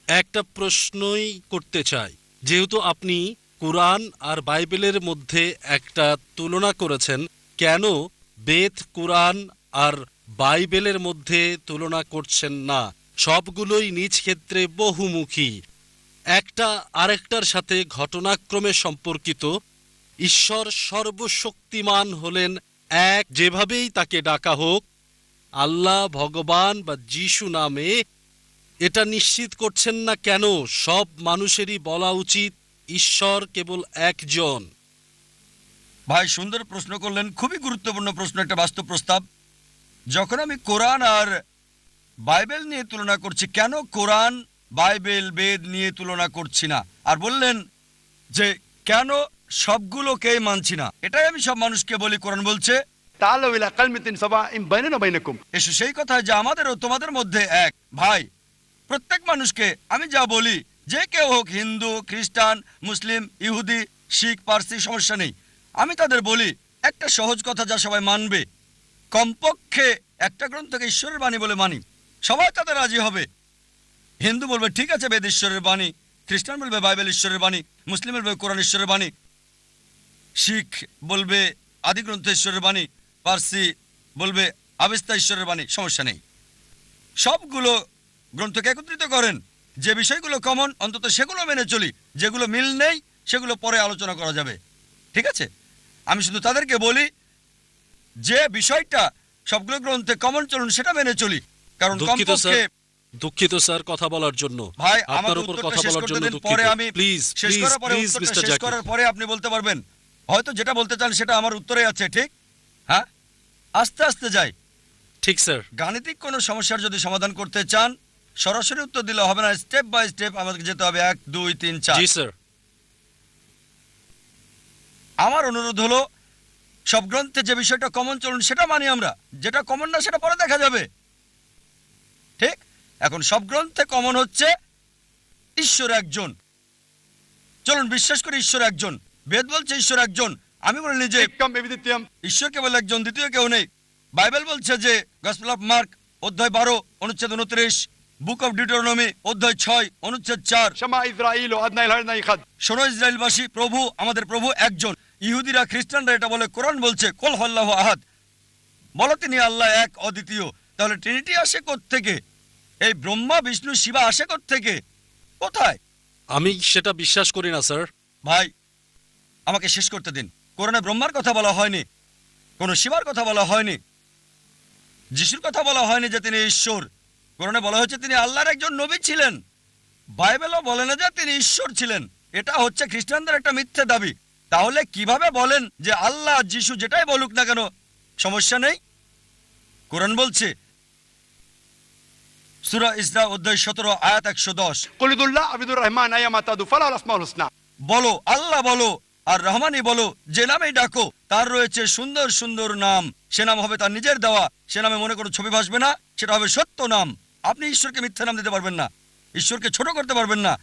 একটা প্রশ্নই করতে চাই। যেহেতু আপনি কুরআন আর বাইবেলের মধ্যে একটা তুলনা করেছেন, কেন বেদ, কুরআন আর বাইবেলের মধ্যে তুলনা করছেন না? সবগুলোই নিজ ক্ষেত্রে বহুমুখী, একটা আরেকটার সাথে ঘটনাক্রমে সম্পর্কিত। ঈশ্বর সর্বশক্তিমান হলেন এক, যেভাবেই তাকে ডাকা হোক, আল্লাহ, ভগবান বা যিশু নামে। এটা নিশ্চিত করছেন না কেন সব মানুষেরই বলা উচিত ঈশ্বর কেবল একজন? ভাই সুন্দর প্রশ্ন করলেন, খুবই গুরুত্বপূর্ণ প্রশ্ন, একটা বাস্তব প্রস্তাব। যখন আমি কোরআন আর বাইবেল নিয়ে তুলনা করছি, কেন কোরআন, বাইবেল, বেদ নিয়ে তুলনা করছি না? আর বললেন যে কেন সবগুলোকেই মানছি না। এটাই আমি সব মানুষকে বলি, কোরআন বলছে تعالوا إلى كلمة سواء بيننا وبينكم এসো সেই কথা যে আমাদের ও তোমাদের মধ্যে এক। ভাই, প্রত্যেক মানুষকে আমি যা বলি, যে কেউ হোক, হিন্দু, খ্রিস্টান, মুসলিম, ইহুদি, শিখ, পার্সি, সমস্যা নেই। আমি তাদের বলি একটা সহজ কথা যা সবাই মানবে, কমপক্ষে একটা গ্রন্থকে ঈশ্বরের বাণী বলে মানি। সবাই তাতে রাজি হবে। হিন্দু বলবে ঠিক আছে বেদ ঈশ্বরের বাণী, খ্রিস্টান বলবে বাইবেল ঈশ্বরের বাণী, মুসলিম বলবে কোরআন ঈশ্বরের বাণী, শিখ বলবে আদিগ্রন্থ ঈশ্বরের বাণী, পার্সি বলবে আবেস্তা ঈশ্বরের বাণী। সমস্যা নেই, সবগুলো গ্রন্থকে একত্রিত করেন। যে বিষয়গুলো কমন অন্তত সেগুলো মেনে চলি, যেগুলো মিল নেই সেগুলো পরে আলোচনা করা যাবে। ঠিক আছে? আমি শুধু তাদেরকে বলি যে বিষয়টা সবগুলো গ্রন্থে কমন চলুন সেটা মেনে চলি, কারণ দুঃখিত কমপক্ষে স্যার, দুঃখিত স্যার কথা বলার জন্য। ভাই আপনার আমাকে উপর উত্তরটা কথা শেষ বলার করতে জন্য দিন, দুঃখিত। পরে আমি প্লিজ শেষ প্লিজ করার পরে প্লিজ উত্তরটা মিস্টার শেষ জাকির। করার পরে আপনি বলতে পারবেন। হয়তো যেটা বলতে চান সেটা আমার উত্তরে আছে, ঠিক? হ্যাঁ, আস্তে আস্তে যাই। ঠিক স্যার। গাণিতিক কোনো সমস্যার যদি সমাধান করতে চান সরাসরি উত্তর দিলে হবে না, স্টেপ বাই স্টেপ আমাদের যেতে হবে, 1 2 3 4। জি স্যার। আমার অনুরোধ হলো সব গ্রন্থে যে বিষয়টা কমন চলুন সেটা মানি আমরা, যেটা কমন না সেটা পরে দেখা যাবে। ঠিক? এখন সব গ্রন্থে কমন হচ্ছে ঈশ্বর একজন। চলুন বিশ্বাস করি ঈশ্বর একজন। বেদ বলছে ঈশ্বর একজন, আমি বলিনি যে كم بيدتيم ঈশ্বর কেবল একজন, দ্বিতীয় কেউ নেই। বাইবেল বলছে যে গসপেল অফ মার্ক অধ্যায় 12 অনুচ্ছেদ 29, বুক অফ ডিউটেরোনমি অধ্যায় 6 অনুচ্ছেদ 4, شما إسرائيل وأدنى إلى خد শোনো ইসরায়েলবাসী, প্রভু আমাদের প্রভু একজন। ইহুদিরা, খ্রিস্টানরা এটা বলে, কোরআন বলছে কুল হুয়াল্লাহু আহাদ, বলো তিনি আল্লাহ এক, অদ্বিতীয়। তাহলে ট্রিনিটি আসে থেকে? এই ব্রহ্মা, বিষ্ণু, শিবা আসে থেকে? কোথায়? আমি সেটা বিশ্বাস করি না স্যার। ভাই আমাকে শেষ করতে দিন। কোরআনে ব্রহ্মার কথা বলা হয়নি, কোনো শিবার কথা বলা হয়নি, যিশুর কথা বলা হয়নি যে তিনি ঈশ্বর। কোরআনে বলা হয়েছে তিনি আল্লাহর একজন নবী ছিলেন। বাইবেলও বলে না যে তিনি ঈশ্বর ছিলেন। এটা হচ্ছে খ্রিস্টানদের একটা মিথ্যে দাবি। তাহলে কিভাবে বলেন যে আল্লাহ, যিশু যেটাই বলুক না কেন সমস্যা নেই? কোরআন বলছে সূরা ইসরা অধ্যায় 17 আয়াত 110, قل ادعوا الله عبد الرحمن أيما تدعوا فله الأسماء الحسنى। বলো আল্লাহ বলো আর রহমানি বলো, যে নামেই ডাকো তার রয়েছে সুন্দর সুন্দর নাম। সে নাম হবে তার নিজের দেওয়া, সে নামে মনে কোনো ছবি ভাসবে না, সেটা হবে সত্য নাম। আপনি ঈশ্বরকে মিথ্যা নাম দিতে পারবেন না, ঈশ্বরকে ছোট করতে পারবেন না,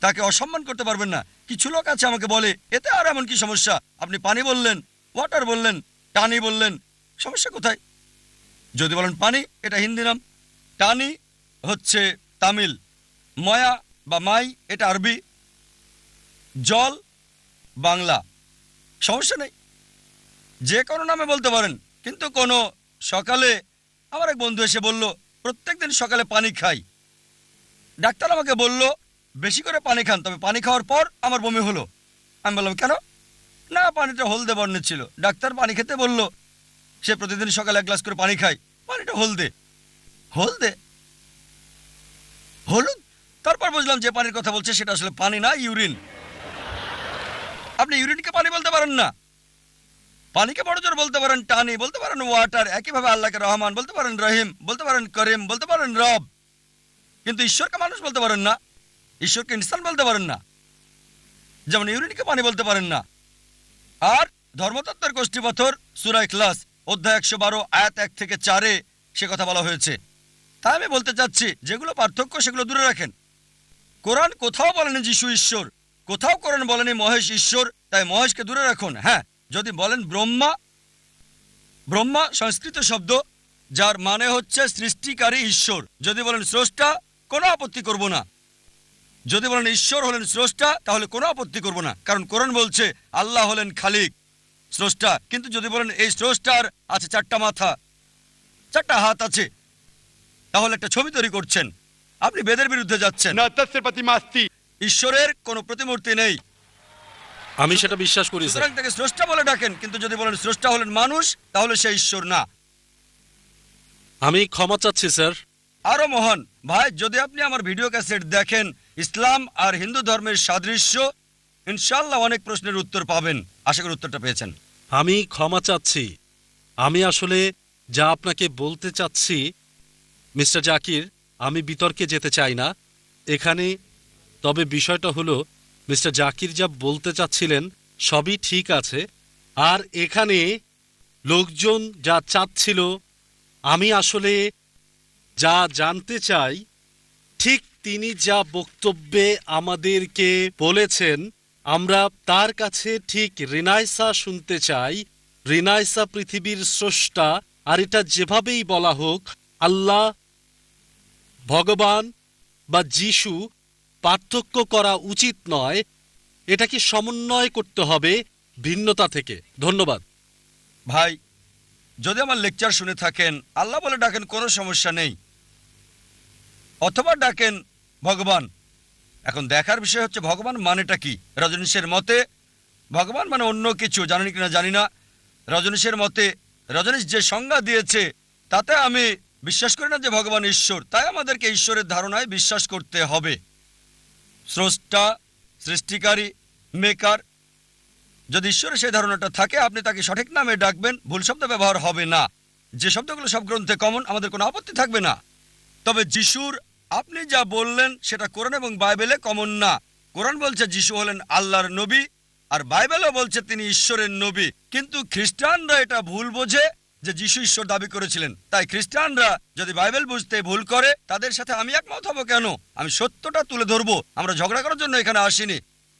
তাকে অসম্মান করতে পারবেন না। কিছু লোক আছে আমাকে বলে এতে আর এমন কি সমস্যা? আপনি পানি বললেন, ওয়াটার বললেন, টানি বললেন, সমস্যা কোথায়? যদি বলেন পানি, এটা হিন্দি নাম, টানি হচ্ছে তামিল, ময়া বা মাই এটা আরবি, জল বাংলা, সমস্যা নেই। যে কোনো নামে বলতে পারেন। কিন্তু কোনো সকালে আমার এক বন্ধু এসে বলল প্রত্যেকদিন সকালে পানি খাই। ডাক্তার আমাকে বলল বেশি করে পানি খান, তবে পানি খাওয়ার পর আমার বমি হলো। আমি বললাম কেন? না, পানিটা হলদে বর্ণের ছিল। ডাক্তার পানি খেতে বলল, সে প্রতিদিন সকালে 1 গ্লাস করে পানি খায়, পানিটা হলদে। হলদে, হলুদ। তারপর বুঝলাম যে পানির কথা বলছে সেটা আসলে পানি না, ইউরিন। আপনি ইউরিনকে পানি বলতে পারেন না, পানিকে বড় জোর বলতে পারেন টানি, বলতে পারেন ওয়াটার। একইভাবে আল্লাহকে রহমান বলতে পারেন, রহিম বলতে পারেন, করিম বলতে পারেন, রব। কিন্তু ঈশ্বরকে মানুষ বলতে পারেন না। ঈশ্বরকে ইনসান বলতে পারেন না, যেমন ইউরিনকে পানি বলতে পারেন না। আর ধর্মতত্ত্বের কোষ্ঠী পাথর সূরা ইখলাস অধ্যায় 112 আয়াত 1 থেকে 4 সে কথা বলা হয়েছে। তাই আমি বলতে চাচ্ছি যেগুলো পার্থক্য সেগুলো দূরে রাখেন। কোরআন কোথাও বলেনি যিশু ঈশ্বর, কোথাও কোরআন বলেনি মহেশ ঈশ্বর, তাই মহেশকে দূরে রাখুন। হ্যাঁ, যদি বলেন ব্রহ্মা, ব্রহ্মা সংস্কৃত শব্দ যার মানে হচ্ছে সৃষ্টিকারী ঈশ্বর। যদি বলেন স্রষ্টা, কোনো আপত্তি করব না। যদি বলেন ঈশ্বর হলেন স্রষ্টা, তাহলে কোনো আপত্তি করব না, কারণ কোরআন বলছে আল্লাহ হলেন খালিক, স্রষ্টা। কিন্তু যদি বলেন এই স্রষ্টার আছে 4টা মাথা, 4টা হাত আছে, তাহলে একটা ছবি তৈরি করছেন, আপনি বেদের বিরুদ্ধে যাচ্ছেন। न तस्य प्रतिमा अस्ति। ঈশ্বরের কোনো প্রতিমূর্তি নেই, আমি সেটা বিশ্বাস করি স্যার। সুতরাং তাকে স্রষ্টা বলে ডাকেন। কিন্তু যদি বলেন স্রষ্টা হলেন মানুষ, তাহলে সে ঈশ্বর না। আমি ক্ষমা চাচ্ছি স্যার। আরো মহান ভাই, যদি আপনি আমার ভিডিও ক্যাসেট দেখেন ইসলাম আর হিন্দু ধর্মের সাদৃশ্য, ইনশাআল্লাহ অনেক প্রশ্নের উত্তর পাবেন। আশা করি উত্তরটা পেয়েছেন। আমি ক্ষমা চাচ্ছি। আমি আসলে যা আপনাকে বলতে চাচ্ছি মিস্টার জাকির, আমি বিতর্কে যেতে চাই না এখানে। তবে বিষয়টা হলো মিস্টার জাকির যা বলতে চাচ্ছিলেন সবই ঠিক আছে। আর এখানে লোকজন যা চাচ্ছিল, আমি আসলে যা জানতে চাই, ঠিক তিনি যা বক্তব্যে আমাদেরকে বলেছেন, আমরা তার কাছে ঠিক রিনাইসা শুনতে চাই। রিনাইসা পৃথিবীর স্রষ্টা, আর এটা যেভাবেই বলা হোক, আল্লাহ, ভগবান বা যিশু, পার্থক্য করা উচিত নয়। এটাকে সমন্বয় করতে হবে ভিন্নতা থেকে। ধন্যবাদ ভাই, যদি আমার লেকচার শুনে থাকেন, আল্লাহ বলে ডাকেন, কোনো সমস্যা নেই, অথবা ডাকেন ভগবান। এখন দেখার বিষয় হচ্ছে ভগবান মানেটা কি। রজনীশের মতে ভগবান মানে অন্য কিছু, জানেন কিনা জানি না। রজনীশের মতে, রজনীশ যে সংজ্ঞা দিয়েছে তাতে আমি বিশ্বাস করি না যে ভগবান ঈশ্বর। তাই আমাদেরকে ঈশ্বরের ধারণায় বিশ্বাস করতে হবে। স্রষ্টা, সৃষ্টিকারী, মেকার, যদি ঈশ্বরের সেই ধারণাটা থাকে, আপনি তাকে সঠিক নামে ডাকবেন, ভুল শব্দ ব্যবহার হবে না। যে শব্দগুলো সব গ্রন্থে কমন, আমাদের কোনো আপত্তি থাকবে না। তবে যিশুর আপনি যা বললেন সেটা কোরআন এবং বাইবেলে কমন না। কোরআন বলছে যিশু হলেন আল্লাহর নবী, আর বাইবেলও বলছে তিনি ঈশ্বরের নবী। কিন্তু খ্রিস্টানরা এটা ভুল বোঝে যে যিশু ঈশ্বর দাবি করেছিলেন। তাই খ্রিস্টানরা যদি বাইবেল বুঝতে ভুল করে, তাদের সাথে আমি একমত হব কেন? আমি সত্যটা তুলে ধরবো। আমরা ঝগড়া করার জন্য এখানে আসিনি,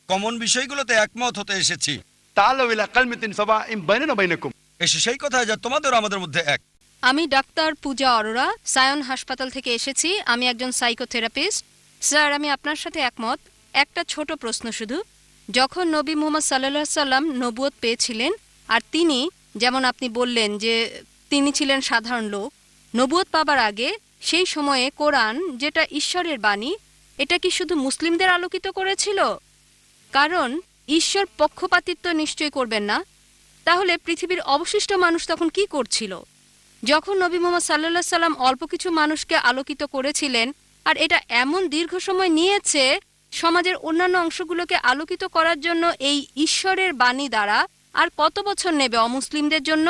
কমন বিষয়গুলোতে একমত হতে এসেছি। تعالوا إلى كلمة سواء بيننا وبينكم। এসে সেই কথায় যা তোমাদের আমাদের মধ্যে এক। আমি ডাক্তার পূজা অরোরা, সায়ন হাসপাতাল থেকে এসেছি। আমি একজন সাইকোথেরাপিস্ট। স্যার, আমি আপনার সাথে একমত। একটা ছোট প্রশ্ন শুধু। যখন নবী মুহাম্মদ সাল্লাল্লাহু আলাইহি সাল্লাম নবুয়ত পেয়েছিলেন, আর তিনি, যেমন আপনি বললেন যে তিনি ছিলেন সাধারণ লোক, নবুয়ত পাবার আগে সেই সময়ে কোরআন, যেটা ঈশ্বরের বাণী, এটা কি শুধু মুসলিমদের আলোকিত করেছিল? কারণ ঈশ্বর পক্ষপাতিত্ব নিশ্চয়ই করবেন না। তাহলে পৃথিবীর অবশিষ্ট মানুষ তখন কি করছিল? যখন নবী মুহাম্মদ সাল্লাল্লাহু আলাইহি সাল্লাম অল্প কিছু মানুষকে আলোকিত করেছিলেন, আর এটা এমন দীর্ঘ সময় নিয়েছে সমাজের অন্যান্য অংশগুলোকে আলোকিত করার জন্য এই ঈশ্বরের বাণী দ্বারা, আর কত বছর নেবে অমুসলিমদের জন্য?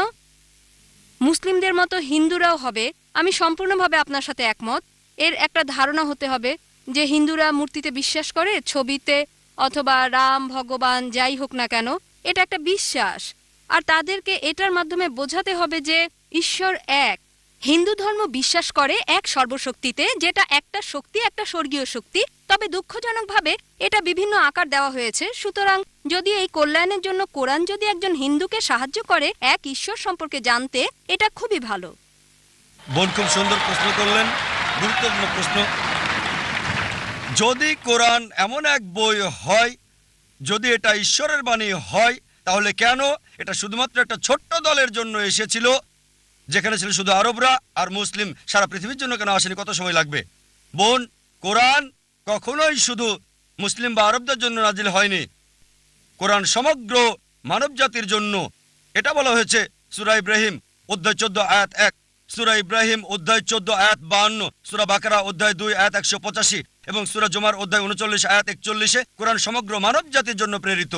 মুসলিমদের মতো হিন্দুরাও হবে। আমি সম্পূর্ণভাবে আপনার সাথে একমত। এর একটা ধারণা হতে হবে যে হিন্দুরা মূর্তিতে বিশ্বাস করে, ছবিতে, অথবা রাম, ভগবান, যাই হোক না কেন, এটা একটা বিশ্বাস। আর তাদেরকে এটার মাধ্যমে বোঝাতে হবে যে ঈশ্বর এক। হিন্দু ধর্ম বিশ্বাস করে এক সর্বশক্তিতে, যেটা একটা শক্তি, একটা স্বর্গীয় শক্তি। তবে দুঃখজনকভাবে এটা বিভিন্ন আকার দেওয়া হয়েছে। সুতরাং যদি এই কল্যাণের জন্য কোরআন যদি একজন হিন্দুকে সাহায্য করে এক ঈশ্বর সম্পর্কে জানতে, এটা খুবই ভালো। বোন খুব সুন্দর প্রশ্ন করলেন, গুরুত্বপূর্ণ প্রশ্ন। যদি কোরআন এমন এক বই হয়, যদি এটা ঈশ্বরের বাণী হয়, তাহলে কেন এটা শুধুমাত্র একটা ছোট্ট দলের জন্য এসেছিল, যেখানে ছিল শুধু আরবরা আর মুসলিম? সারা পৃথিবীর জন্য কেন আসেনি? কত সময় লাগবে? বোন, কোরআন কখনোই শুধু মুসলিম বা আরবদের জন্য নাজিল হয়নি। কোরআন সমগ্র মানব জাতির জন্য। এটা বলা হয়েছে সূরা ইব্রাহিম অধ্যায় 14 আয়াত 1, সূরা ইব্রাহিম অধ্যায় 14 আয়াত 52, সূরা বাকারা অধ্যায় 2 আয়াত 185 এবং সূরা জুমার অধ্যায় 39 আয়াত 41-এ কোরআন সমগ্র মানব জাতির জন্য প্রেরিত।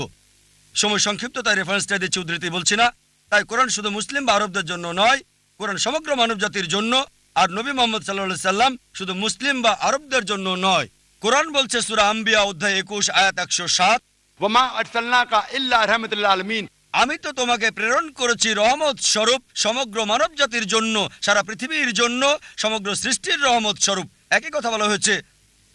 সময় সংক্ষিপ্ত, তাই রেফারেন্সটা দিচ্ছি, উদ্ধৃতি বলছি না। তাই কোরআন শুধু মুসলিম বা আরবদের জন্য নয়, কোরআন সমগ্র মানব জাতির জন্য। আর নবী মুহাম্মদ সাল্লাল্লাহু আলাইহি সাল্লাম শুধু মুসলিম বা আরবদের জন্য নয়, কোরআন বলছে সূরা আম্বিয়া অধ্যায় 21 আয়াত 107, वमा अरसलनाका इल्ला रहमतुल आलमीन। আমি তো তোমাকে প্রেরণ করেছি রহমত স্বরূপ সমগ্র মানব জাতির জন্য, সারা পৃথিবীর জন্য, সমগ্র সৃষ্টির রহমত স্বরূপ। একই কথা বলা হয়েছে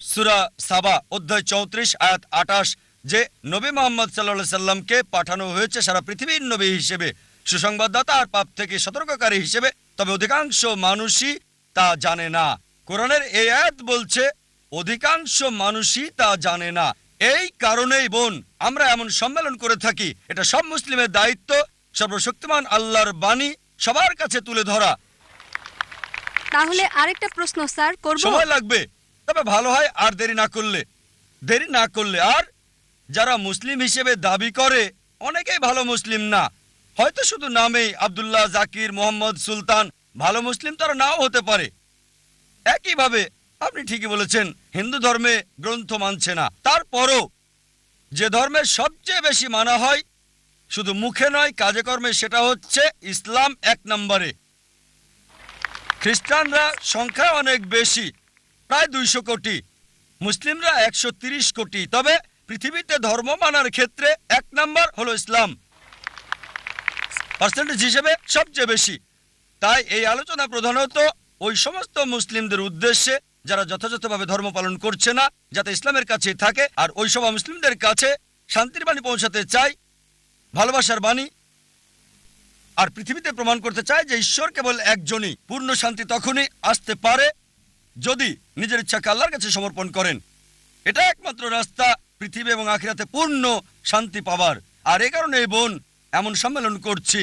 সূরা সাবা অধ্যায় 34 আয়াত 28, যে নবী মুহাম্মদ সাল্লাল্লাহু আলাইহি সাল্লামকে পাঠানো হয়েছে সারা পৃথিবীর নবী হিসেবে, সুসংবাদদাতা আর পাপ থেকে সতর্ককারী হিসেবে। তবে অধিকাংশ মানুষই তা জানে না। কোরআনের এই আয়াত বলছে অধিকাংশ মানুষই তা জানে না। এই কারণেই বোন আমরা এমন সম্মেলন করে থাকি। এটা সব মুসলিমের দায়িত্ব, সর্বশক্তিমান আল্লাহর বাণী সবার কাছে তুলে ধরা। তাহলে আরেকটা প্রশ্ন স্যার করব। সময় লাগবে, তবে ভালো হয় আর দেরি না করলে। আর যারা মুসলিম হিসেবে দাবি করে অনেকেই ভালো মুসলিম না, হয়তো শুধু নামেই আব্দুল্লাহ, জাকির, মোহাম্মদ, সুলতান। ভালো মুসলিম তারা নাও হতে পারে। একইভাবে আপনি ঠিকই বলেছেন, হিন্দু ধর্মে গ্রন্থ মানছে না। তারপরও যে ধর্মের সবচেয়ে বেশি মানা হয় শুধু মুখে নয় কাজে কর্মে, সেটা হচ্ছে ইসলাম 1 নম্বরে। খ্রিস্টানরা সংখ্যা অনেক বেশি, প্রায় 200 কোটি, মুসলিমরা 130 কোটি। তবে পৃথিবীতে ধর্ম মানার ক্ষেত্রে 1 নম্বর হলো ইসলাম, পার্সেন্টেজ হিসেবে সবচেয়ে বেশি। তাই এই আলোচনা প্রধানত ওই সমস্ত মুসলিমদের উদ্দেশ্যে যারা যথাযথভাবে ধর্ম পালন করছে না, যাতে ইসলামের কাছে থাকে, আর ওই সব মুসলিমদের কাছে শান্তির বাণী পৌঁছাতে চাই, ভালোবাসার বাণী, আর পৃথিবীতে প্রমাণ করতে চায় যে ঈশ্বর কেবল একজনই। পূর্ণ শান্তি তখনই আসতে পারে যদি নিজের ইচ্ছাকে আল্লাহর কাছে সমর্পণ করেন। এটা একমাত্র রাস্তা পৃথিবী এবং আখিরাতে পূর্ণ শান্তি পাবার। আর এই কারণে এই বোন এমন সম্মেলন করছি।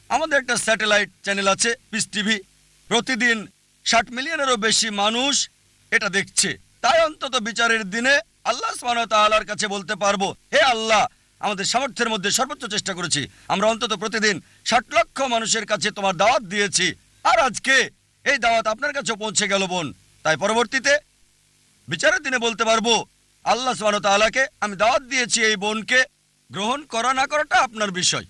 আমাদের একটা স্যাটেলাইট চ্যানেল আছে, পিস টিভি। প্রতিদিন 60 মিলিয়নেরও বেশি মানুষ এটা দেখছে। তাই অন্তত বিচারের দিনে আল্লাহ সুবহানাহু ওয়া তাআলার কাছে বলতে পারবো, হে আল্লাহ, আমাদের সামর্থ্যের মধ্যে সর্বোচ্চ চেষ্টা করেছি। আমরা অন্তত প্রতিদিন 60 লক্ষ মানুষের কাছে তোমার দাওয়াত দিয়েছি, আর আজকে এই দাওয়াত আপনার কাছে পৌঁছে গেল বোন। তাই পরবর্তীতে বিচারের দিনে বলতে পারবো, আল্লাহ সুবহানাহু ওয়া তাআলাকে আমি দাওয়াত দিয়েছি, এই বোনকে গ্রহণ করা না করাটা আপনার বিষয়।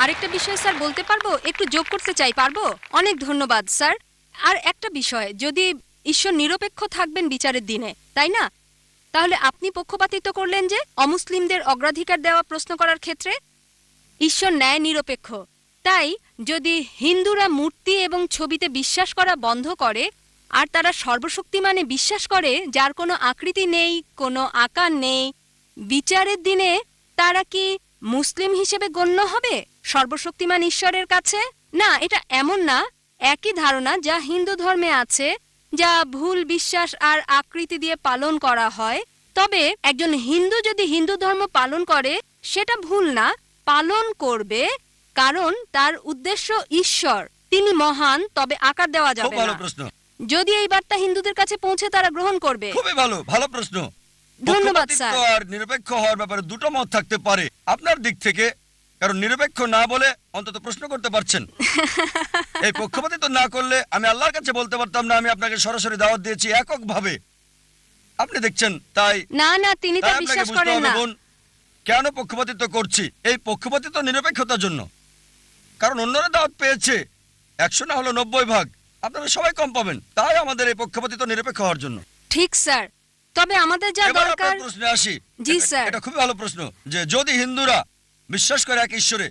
আরেকটা বিষয় স্যার বলতে পারবো, একটু যোগ করতে চাই, পারবো? অনেক ধন্যবাদ স্যার। আর একটা বিষয়, যদি ঈশ্বর নিরপেক্ষ থাকবেন বিচারের দিনে, তাই না? তাহলে আপনি পক্ষপাতিত্ব করলেন যে অমুসলিমদের অগ্রাধিকার দেওয়া প্রশ্ন করার ক্ষেত্রে। ঈশ্বর ন্যায় নিরপেক্ষ। তাই যদি হিন্দুরা মূর্তি এবং ছবিতে বিশ্বাস করা বন্ধ করে আর তারা সর্বশক্তিমানে বিশ্বাস করে, যার কোনো আকৃতি নেই, কোনো আকার নেই, বিচারের দিনে তারা কি মুসলিম হিসেবে গণ্য হবে সর্বশক্তিমান ঈশ্বরের কাছে? না, এটা এমন না। একই ধারণা যা হিন্দু ধর্মে আছে, যা ভুল বিশ্বাস আর আকৃতি দিয়ে পালন করা হয়। তবে একজন হিন্দু যদি হিন্দু ধর্ম পালন করে, সেটা ভুল না, পালন করবে, কারণ তার উদ্দেশ্য ঈশ্বর, তিনি মহান, তবে আকার দেওয়া খুব যাবে ভালো না। প্রশ্ন, যদি এই বার্তা হিন্দুদের কাছে পৌঁছে তারা গ্রহণ করবে। খুবই ভালো প্রশ্ন। ধন্যবাদ পক্ষপাতিত্ব স্যার। আর নিরপেক্ষ হওয়ার ব্যাপারে দুটো মত থাকতে পারে আপনার দিক থেকে, কারণ নিরপেক্ষ না বলে অন্তত প্রশ্ন করতে পারছেন। এই পক্ষপাতিত্ব না করলে আমি আল্লাহর কাছে বলতে পারতাম না আমি আপনাকে সরাসরি দাওয়াত দিয়েছি এককভাবে। আপনি দেখছেন, তাই না, তিনি তা তাই আপনাকে বিশ্বাস বুঝতে করেন হবে না। বোন, কেন পক্ষপাতিত্ব করছি। এই পক্ষপাতিত্ব নিরপেক্ষতার জন্য, কারণ অন্যরা দাওয়াত পেয়েছে 100 না হলো 90 ভাগ, আপনারা সবাই কম পাবেন। তাই আমাদের এই পক্ষপাতিত্ব নিরপেক্ষ হওয়ার জন্য। ঠিক স্যার, তবে আমাদের যা এবার দরকার। আপনার প্রশ্নে আসি। জি স্যার। এটা খুবই ভালো প্রশ্ন, যে যদি হিন্দুরা বিশ্বাস করে এক ঈশ্বরে,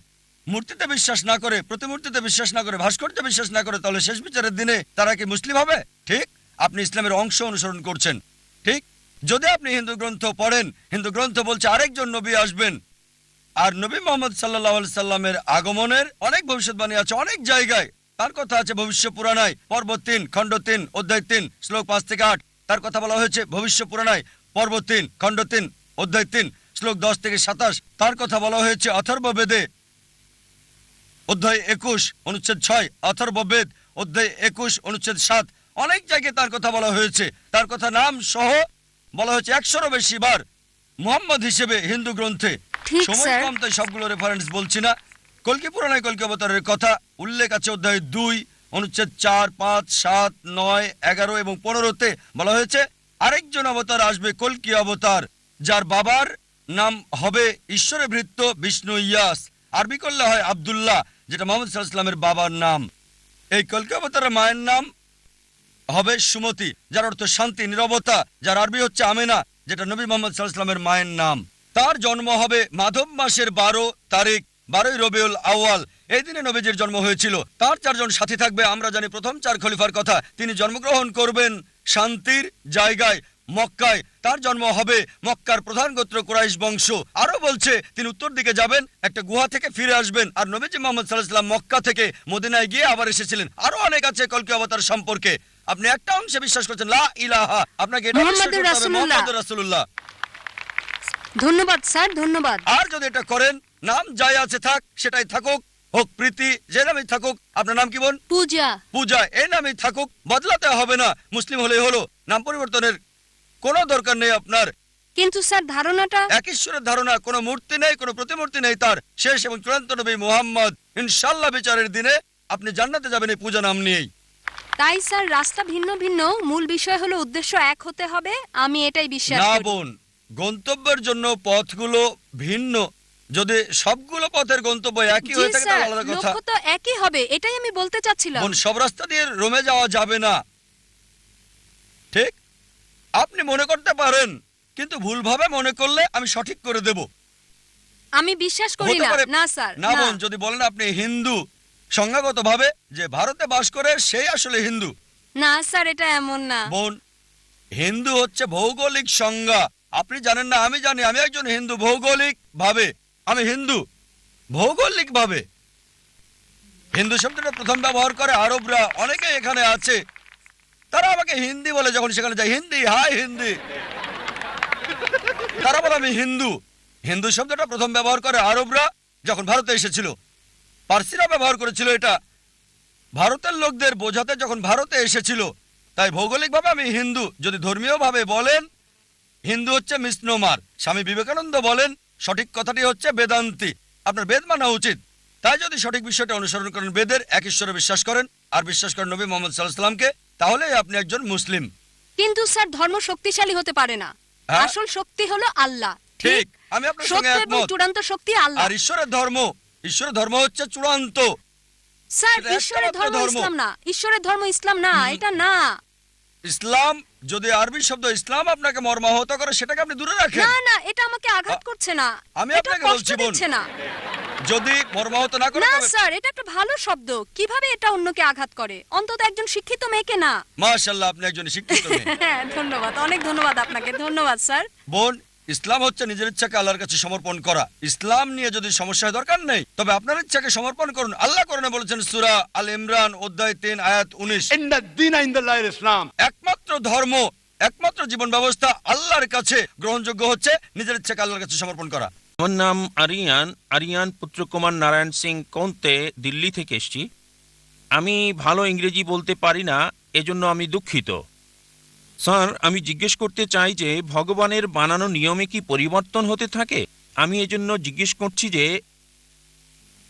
মূর্তিতে বিশ্বাস না করে, প্রতিমূর্তিতে বিশ্বাস না করে, ভাস্কর্যে বিশ্বাস না করে, তাহলে শেষ বিচারের দিনে তারা কি মুসলিম হবে? ঠিক, আপনি ইসলামের অংশ অনুসরণ করছেন। ঠিক, যদি আপনি হিন্দু গ্রন্থ পড়েন, হিন্দু গ্রন্থ বলছে আরেকজন নবী আসবেন, আর নবী মুহাম্মদ সাল্লাল্লাহু আলাইহি সাল্লামের আগমনের অনেক ভবিষ্যৎবাণী আছে অনেক জায়গায়। তার কথা আছে ভবিষ্য পুরাণায় পর্ব 3 খণ্ড 3 অধ্যায় 3 শ্লোক 5 থেকে 8। তার কথা বলা হয়েছে ভবিষ্য পুরাণায় পর্ব 3 খণ্ড 3 অধ্যায় 3 শ্লোক 10 থেকে 27। তার কথা বলা হয়েছে অথর্ববেদে অধ্যায় 21 অনুচ্ছেদ 6, অথর্ববেদ অধ্যায় 21 অনুচ্ছেদ 7। অনেক জায়গায় তার কথা বলা হয়েছে। তার কথা নাম সহ বলা হয়েছে 100-এরও বেশি বার মুহাম্মদ হিসেবে হিন্দু গ্রন্থে। ঠিক সময় স্যার। কম, তাই সবগুলো রেফারেন্স বলছি না। কল্কি পুরাণায় কল্কি অবতারের কথা উল্লেখ আছে অধ্যায় 2 অনুচ্ছেদ 4, 5, 7, 9, 11 এবং 15-তে বলা হয়েছে আরেকজন অবতার আসবে, কল্কি অবতার, যার বাবার নাম হবে ঈশ্বরে ভৃত্য বিষ্ণু ইয়াস। আরবি করলে হয় আব্দুল্লাহ, যেটা মুহাম্মদ সাল্লাল্লাহু আলাইহি ওয়াসাল্লামের বাবার নাম। এই কল্কি অবতারের মায়ের নাম হবে সুমতি, যার অর্থ শান্তি, নীরবতা, যার আরবি হচ্ছে আমেনা, যেটা নবী মোহাম্মদ সাল্লাল্লাহু আলাইহি ওয়াসাল্লামের মায়ের নাম। তার জন্ম হবে মাধব মাসের 12 তারিখ, 12ই রবিউল আউয়াল। এই দিনে নবীজির জন্ম হয়েছিল। তার 4 জন সাথী থাকবে। আমরা জানি প্রথম 4 খলিফার কথা। তিনি জন্মগ্রহণ করবেন শান্তির জায়গায়, মক্কায়। তার জন্ম হবে মক্কার প্রধান গোত্র কুরাইশ বংশ। আরো বলছে তিনি উত্তর দিকে যাবেন, একটা গুহা থেকে ফিরে আসবেন। আর নবীজি মুহাম্মদ সাল্লাল্লাহু আলাইহি ওয়াসাল্লাম মক্কা থেকে মদিনায় গিয়ে আবার এসেছিলেন। আরো অনেক আছে কলকি অবতার সম্পর্কে। আপনি একটা অংশে বিশ্বাস করছেন লা ইলাহা, আপনাকে এটা বিশ্বাস মুহাম্মাদুর করতে হবে রাসূলুল্লাহ। মুহাম্মাদুর রাসূলুল্লাহ। ধন্যবাদ স্যার, ধন্যবাদ। আর যদি এটা করেন, নাম যাই আছে থাক, সেটাই থাকুক, হোক প্রীতি, যে নামই থাকুক। আপনার নাম কি বোন? পূজা। পূজা, এই নামই থাকুক, বদলাতে হবে না। মুসলিম হলেই হলো, নাম পরিবর্তনের কোনো দরকার নেই আপনার। কিন্তু স্যার ধারণাটা এক ঈশ্বরের ধারণা, কোনো মূর্তি নেই, কোনো প্রতিমূর্তি নেই। তার শেষ এবং চূড়ান্ত নবী মুহাম্মদ। ইনশাআল্লাহ বিচারের দিনে আপনি জান্নাতে যাবেন এই পূজা নাম নিয়েই। তাই স্যার রাস্তা ভিন্ন ভিন্ন, মূল বিষয় হলো উদ্দেশ্য এক হতে হবে। আমি এটাই বিশ্বাস না করি। বোন, গন্তব্যের জন্য পথগুলো ভিন্ন। যদি সবগুলো পথের গন্তব্য একই জি হয়ে থাকে স্যার, তাহলে আলাদা কথা। লক্ষ্য তো একই হবে, এটাই আমি বলতে চাচ্ছিলাম। বোন, সব রাস্তা দিয়ে রোমে যাওয়া যাবে না, ঠিক? আপনি মনে করতে পারেন, কিন্তু ভুলভাবে মনে করলে আমি সঠিক করে দেব। আমি বিশ্বাস করি হতে না। পারে। না স্যার, না বোন, যদি বলেন আপনি হিন্দু, সংজ্ঞাগতভাবে যে ভারতে বাস করে সেই আসলে হিন্দু। না স্যার, এটা এমন না। বোন, হিন্দু হচ্ছে ভৌগোলিক সংজ্ঞা। আপনি জানেন না, আমি জানি। আমি একজন হিন্দু ভৌগোলিক ভাবে। আমি হিন্দু ভৌগোলিক ভাবে। হিন্দু শব্দটা প্রথম ব্যবহার করে আরবরা। অনেকে এখানে আছে, তারা আমাকে হিন্দি বলে। যখন সেখানে যাই, হিন্দি, হাই হিন্দি, তারা বলে আমি হিন্দু। হিন্দু শব্দটা প্রথম ব্যবহার করে আরবরা যখন ভারতে এসেছিল। পার্সিরা ব্যবহার করেছিল এটা ভারতের লোকদের বোঝাতে যখন ভারতে এসেছিল। তাই ভৌগোলিকভাবে আমি হিন্দু। যদি ধর্মীয়ভাবে বলেন, হিন্দু হচ্ছে মিসনোমার। স্বামী বিবেকানন্দ বলেন সঠিক কথাটি হচ্ছে বেদান্তি। আপনার বেদ মানা উচিত। তাই যদি সঠিক বিষয়টা অনুসরণ করেন, বেদের এক ঈশ্বরে বিশ্বাস করেন আর বিশ্বাস করেন নবী মোহাম্মদ সাল্লাল্লাহু আলাইহি ওয়াসাল্লামকে, তাহলেই আপনি একজন মুসলিম। কিন্তু স্যার ধর্ম শক্তিশালী হতে পারে না। হ্যাঁ? আসল শক্তি হলো আল্লাহ। ঠিক, আমি আপনার সঙ্গে সত্য এবং একমত। চূড়ান্ত শক্তি আল্লাহ। আর ঈশ্বরের ধর্ম হচ্ছে চূড়ান্ত। স্যার সেটা ঈশ্বরের একটামাত্র ধর্ম ধর্ম। ইসলাম না। ঈশ্বরের ধর্ম ইসলাম না, এটা না। ইসলাম, যদি আরবি শব্দ ইসলাম আপনাকে মর্মাহত করে, সেটাকে আপনি দূরে রাখেন। না না, এটা আমাকে আঘাত করছে না। আমি এটা আপনাকে কষ্ট বলছি বোন, দিচ্ছে না। যদি মর্মাহত না করে না তবে স্যার, এটা একটা ভালো শব্দ। কিভাবে এটা অন্যকে আঘাত করে? অন্তত একজন শিক্ষিত মেয়েকে না। মাশাআল্লাহ, আপনি একজন শিক্ষিত মেয়ে। হ্যাঁ, ধন্যবাদ, অনেক ধন্যবাদ আপনাকে। ধন্যবাদ স্যার। বোন, ইসলাম হচ্ছে নিজের ইচ্ছাকে আল্লাহর কাছে সমর্পণ করা। ইসলাম নিয়ে যদি সমস্যায় দরকার নেই, তবে আপনার ইচ্ছাকে সমর্পণ করুন। আল্লাহ কোরআনে বলেছেন সূরা আল ইমরান অধ্যায় 3 আয়াত 19, इन الدين عند الله الإسلام। একমাত্র ধর্ম, একমাত্র জীবন ব্যবস্থা আল্লাহর কাছে গ্রহণযোগ্য হচ্ছে নিজের ইচ্ছাকে আল্লাহর কাছে সমর্পণ করা। আমার নাম আরিয়ান পুত্র কুমার নারায়ণ সিং কৌন্তে, দিল্লি থেকে এসেছি। আমি ভালো ইংরেজি বলতে পারি না, এজন্য আমি দুঃখিত। স্যার, আমি জিজ্ঞেস করতে চাই যে ভগবানের বানানো নিয়মে কি পরিবর্তন হতে থাকে? আমি এজন্য জিজ্ঞেস করছি যে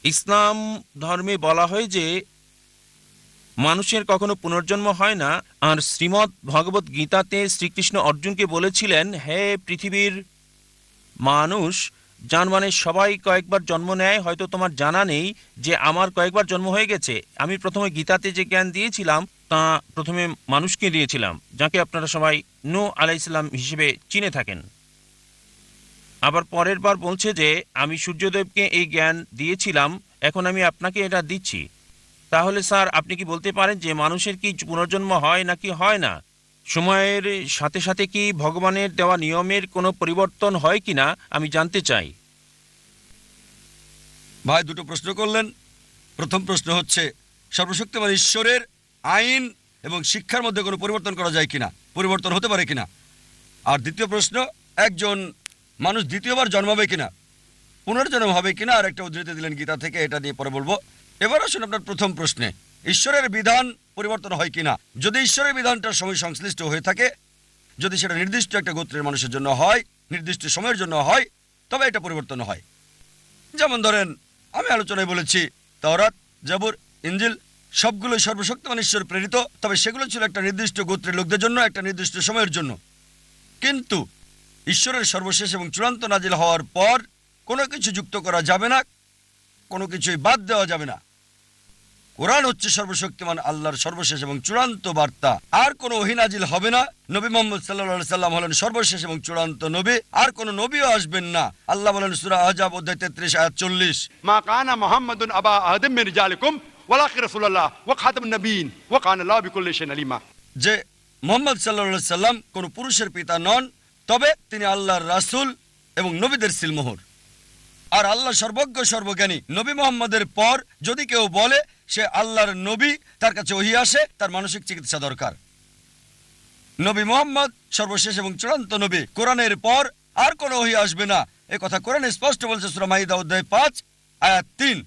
ইসলাম ধর্মে বলা হয় যে মানুষের কখনো পুনর্জন্ম হয় না, আর শ্রীমদ্ ভগবত গীতাতে শ্রীকৃষ্ণ অর্জুনকে বলেছিলেন, হে পৃথিবীর মানুষ, যার মানে সবাই কয়েকবার জন্ম নেয়। হয়তো তোমার জানা নেই যে আমার কয়েকবার জন্ম হয়ে গেছে। আমি প্রথমে গীতাতে যে জ্ঞান দিয়েছিলাম তা প্রথমে মানুষকে দিয়েছিলাম, যাকে আপনারা সবাই নূহ আলাইহিস সালাম হিসেবে চিনে থাকেন। আবার পরের বার বলছে যে আমি সূর্যদেবকে এই জ্ঞান দিয়েছিলাম, এখন আমি আপনাকে এটা দিচ্ছি। তাহলে স্যার, আপনি কি বলতে পারেন যে মানুষের কি পুনর্জন্ম হয় নাকি হয় না? সময়ের সাথে সাথে কি ভগবানের দেওয়া নিয়মের কোনো পরিবর্তন হয় কিনা আমি জানতে চাই। ভাই দুটো প্রশ্ন করলেন। প্রথম প্রশ্ন হচ্ছে সর্বশক্তিমান ঈশ্বরের আইন এবং শিক্ষার মধ্যে কোনো পরিবর্তন করা যায় কিনা, পরিবর্তন হতে পারে কিনা। আর দ্বিতীয় প্রশ্ন, একজন মানুষ দ্বিতীয়বার জন্মাবে কিনা, পুনর্জন্ম হবে কিনা। আর একটা উদ্ধৃতি দিলেন গীতা থেকে, এটা নিয়ে পরে বলবো। এবার আসুন আপনার প্রথম প্রশ্নে, ঈশ্বরের বিধান পরিবর্তন হয় কিনা। যদি ঈশ্বরের বিধানটা সময় সংশ্লিষ্ট হয়ে থাকে, যদি সেটা নির্দিষ্ট একটা গোত্রের মানুষের জন্য হয়, নির্দিষ্ট সময়ের জন্য হয়, তবে এটা পরিবর্তন হয়। যেমন ধরেন, আমি আলোচনায় বলেছি তাওরাত, জাবুর, ইনজিল সবগুলো সর্বশক্তিমান ঈশ্বর প্রেরিত, তবে সেগুলো ছিল একটা নির্দিষ্ট গোত্রের লোকদের জন্য, একটা নির্দিষ্ট সময়ের জন্য। কিন্তু ঈশ্বরের সর্বশেষ এবং চূড়ান্ত নাজিল হওয়ার পর কোনো কিছু যুক্ত করা যাবে না, কোনো কিছুই বাদ দেওয়া যাবে না। কোরআন হচ্ছে সর্বশক্তিমান আল্লাহর সর্বশেষ এবং চূড়ান্ত বার্তা। আর কোনো ওহী নাজিল হবে না। নবী মুহাম্মদ সাল্লাল্লাহু আলাইহি সাল্লাম হলেন সর্বশেষ এবং চূড়ান্ত নবী। আর কোনো নবীও আসবেন না। আল্লাহ বলেন সূরা আহজাব অধ্যায় 33 আয়াত 40, ما كان محمد أبا أحد من رجالكم ولكن رسول الله وخاتم النبيين وكان الله بكل شيء عليما। যে মুহাম্মদ সাল্লাল্লাহু আলাইহি সাল্লাম কোনো পুরুষের পিতা নন, তবে তিনি আল্লাহর রাসূল এবং নবীদের সিলমোহর। আর আল্লাহ সর্বজ্ঞ সর্বজ্ঞানী। নবী মুহাম্মদের পর যদি কেউ বলে সে আল্লাহর নবী, তার কাছে ওহী আসে, তার মানসিক চিকিৎসা দরকার। নবী মুহাম্মদ সর্বশেষ এবং চূড়ান্ত নবী। কোরআনের পর আর কোনো ওহী আসবে না, এ কথা কোরআনে স্পষ্ট বলছে সূরা মাইদা অধ্যায় 5 আয়াত 3।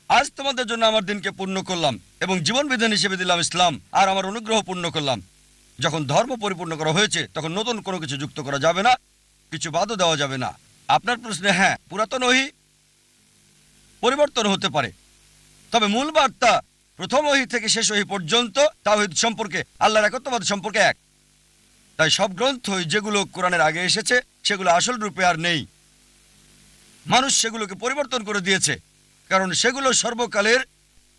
আজ তোমাদের জন্য আমার দিনকে পূর্ণ করলাম এবং জীবন বিধান হিসেবে দিলাম ইসলাম, আর আমার অনুগ্রহ পূর্ণ করলাম। যখন ধর্ম পরিপূর্ণ করা হয়েছে তখন নতুন কোনো কিছু যুক্ত করা যাবে না, কিছু বাদও দেওয়া যাবে না। আপনার প্রশ্নে হ্যাঁ, পুরাতন ওহী পরিবর্তন হতে পারে, তবে মূল বার্তা প্রথম ওহী থেকে শেষ ওহী পর্যন্ত তাওহীদ সম্পর্কে, আল্লাহর একত্ববাদ সম্পর্কে এক। তাই সব গ্রন্থই যেগুলো কোরআনের আগে এসেছে সেগুলো আসল রূপে আর নেই। মানুষ সেগুলোকে পরিবর্তন করে দিয়েছে, কারণ সেগুলো সর্বকালের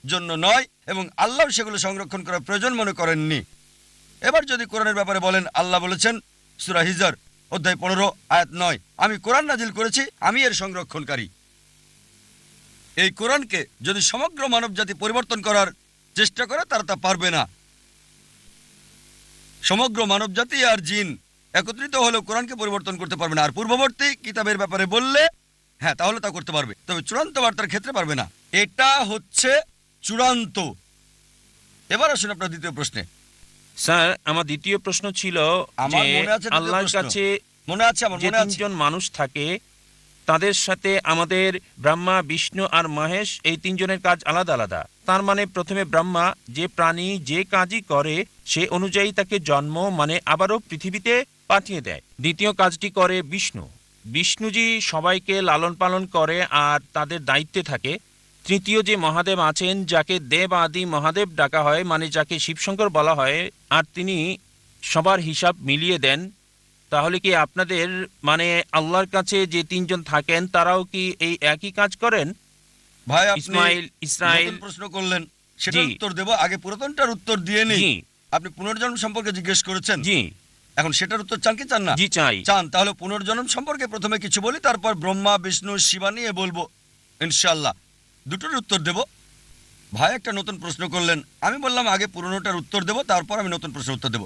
জন্য নয় এবং আল্লাহ সেগুলো সংরক্ষণ করার প্রয়োজন মনে করেননি। এবার যদি কোরআনের ব্যাপারে বলেন, আল্লাহ বলেছেন সূরা হিজর অধ্যায় 15 আয়াত 9, আমি কোরআন নাজিল করেছি, আমি এর সংরক্ষণকারী। এই কোরআনকে যদি সমগ্র মানবজাতি পরিবর্তন করার চেষ্টা করে তারা তা পারবে না। সমগ্র মানবজাতি আর জিন একত্রিত হলেও কোরআনকে পরিবর্তন করতে পারবে না। আর পূর্ববর্তী কিতাবের ব্যাপারে বললে হ্যাঁ, তাহলে তা করতে পারবে, তবে চূড়ান্ত বার্তার ক্ষেত্রে পারবে না। এটা হচ্ছে চূড়ান্ত। এবার আসুন আপনার দ্বিতীয় প্রশ্নে। স্যার, আমার দ্বিতীয় প্রশ্ন ছিল যে আমার মনে আছে দ্বিতীয় আল্লাহর প্রশ্ন। কাছে মনে আছে, আমার যে মনে আছে। তিনজন মানুষ থাকে তাদের সাথে আমাদের ব্রহ্মা, বিষ্ণু আর মহেশ, এই তিনজনের কাজ আলাদা আলাদা। তার মানে প্রথমে ব্রহ্মা যে প্রাণী যে কাজই করে সে অনুযায়ী তাকে জন্ম মানে আবারও পৃথিবীতে পাঠিয়ে দেয়। দ্বিতীয় কাজটি করে বিষ্ণু। বিষ্ণুজি সবাইকে লালন পালন করে আর তাদের দায়িত্বে থাকে। তৃতীয় যে মহাদেব আছেন, যাকে দেব আদি মহাদেব ডাকা হয়, মানে যাকে শিবশঙ্কর বলা হয়, আর তিনি সবার হিসাব মিলিয়ে দেন। তাহলে কি আপনাদের মানে আল্লাহর কাছে যে তিনজন থাকেন তারাও কি এই একই কাজ করেন? ভাই, আপনি ইসমাইল, ইসরাইল। নতুন প্রশ্ন করলেন, সেটার জি। উত্তর দেব। আগে পুরাতনটার উত্তর দিয়ে নেই। জি আপনি পুনর্জন্ম সম্পর্কে জিজ্ঞেস করেছেন, জি এখন সেটার উত্তর চান কি চান না? জি চাই। চান, তাহলে পুনর্জন্ম সম্পর্কে প্রথমে কিছু বলি, তারপর ব্রহ্মা, বিষ্ণু, শিবা নিয়ে বলবো ইনশাআল্লাহ। দুটোর উত্তর দেব। ভাই একটা নতুন প্রশ্ন করলেন, আমি বললাম আগে পুরনোটার উত্তর দেব, তারপর আমি নতুন প্রশ্নের উত্তর দেব।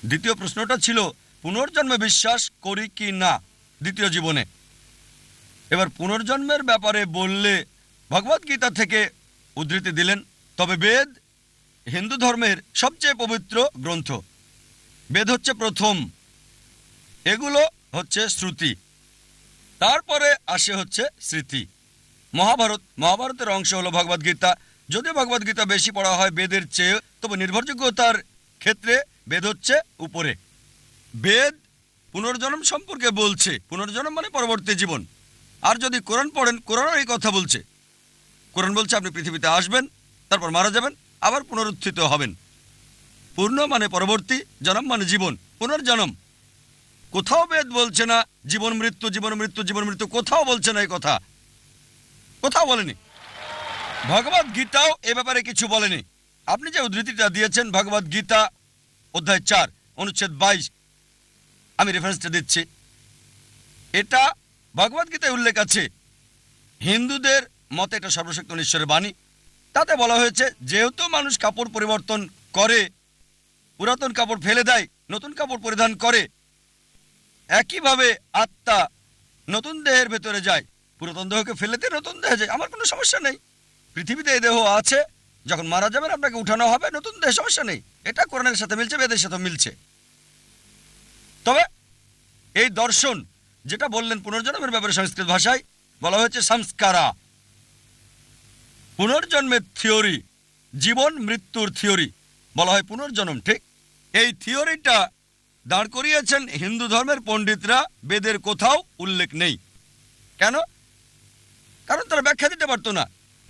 দ্বিতীয় প্রশ্নটা ছিল পুনর্জন্মে বিশ্বাস করি কি না দ্বিতীয় জীবনে। এবার পুনর্জন্মের ব্যাপারে বললে ভগবদ্গীতা থেকে উদ্ধৃতি দিলেন, তবে বেদ হিন্দু ধর্মের সবচেয়ে পবিত্র গ্রন্থ। বেদ হচ্ছে প্রথম, এগুলো হচ্ছে শ্রুতি, তারপরে আসে হচ্ছে স্মৃতি। মহাভারতের অংশ হলো ভগবদ্গীতা। যদিও ভগবদ্গীতা বেশি পড়া হয় বেদের চেয়ে, তবে নির্ভরযোগ্যতার ক্ষেত্রে বেদ হচ্ছে উপরে। বেদ পুনর্জন্ম সম্পর্কে বলছে, পুনর্জন্ম মানে পরবর্তী জীবন। আর যদি কোরআন পড়েন, কোরআনও এই কথা বলছে। কোরআন বলছে আপনি পৃথিবীতে আসবেন, তারপর মারা যাবেন, আবার পুনরুত্থিত হবেন। পূর্ণ মানে পরবর্তী, জন্ম মানে জীবন, পুনর্জন্ম। কোথাও বেদ বলছে না জীবন মৃত্যু, জীবন মৃত্যু, জীবন মৃত্যু, কোথাও বলছে না এই কথা, কোথাও বলেনি। ভগবদ্গীতাও এ ব্যাপারে কিছু বলেনি। আপনি যে উদ্ধৃতিটা দিয়েছেন ভগবদ্গীতা অধ্যায় 4 অনুচ্ছেদ 22, আমি রেফারেন্সটা দিচ্ছি। এটা ভগবদ্গীতায় উল্লেখ আছে। হিন্দুদের মতে এটা সর্বশক্ত ঈশ্বরের বাণী। তাতে বলা হয়েছে যেহেতু মানুষ কাপড় পরিবর্তন করে, পুরাতন কাপড় ফেলে দেয়, নতুন কাপড় পরিধান করে, একইভাবে আত্মা নতুন দেহের ভেতরে যায়। পুরাতন দেহকে ফেলে দিয়ে নতুন দেহে যায়, আমার কোনো সমস্যা নেই। পৃথিবীতে এই দেহ আছে, যখন মারা যাবেন আপনাকে উঠানো হবে নতুন দেহে, সমস্যা নেই। এটা কোরআনের সাথে মিলছে, বেদের সাথে মিলছে। তবে এই দর্শন যেটা বললেন পুনর্জন্মের ব্যাপারে, সংস্কৃত ভাষায় বলা হয়েছে সংস্কারা। পুনর্জন্মের থিওরি, জীবন মৃত্যুর থিওরি বলা হয় পুনর্জন্ম, ঠিক? এই থিওরিটা দাঁড় করিয়েছেন হিন্দু ধর্মের পণ্ডিতরা, বেদের কোথাও উল্লেখ নেই। কেন? কারণ তারা ব্যাখ্যা দিতে পারতো না।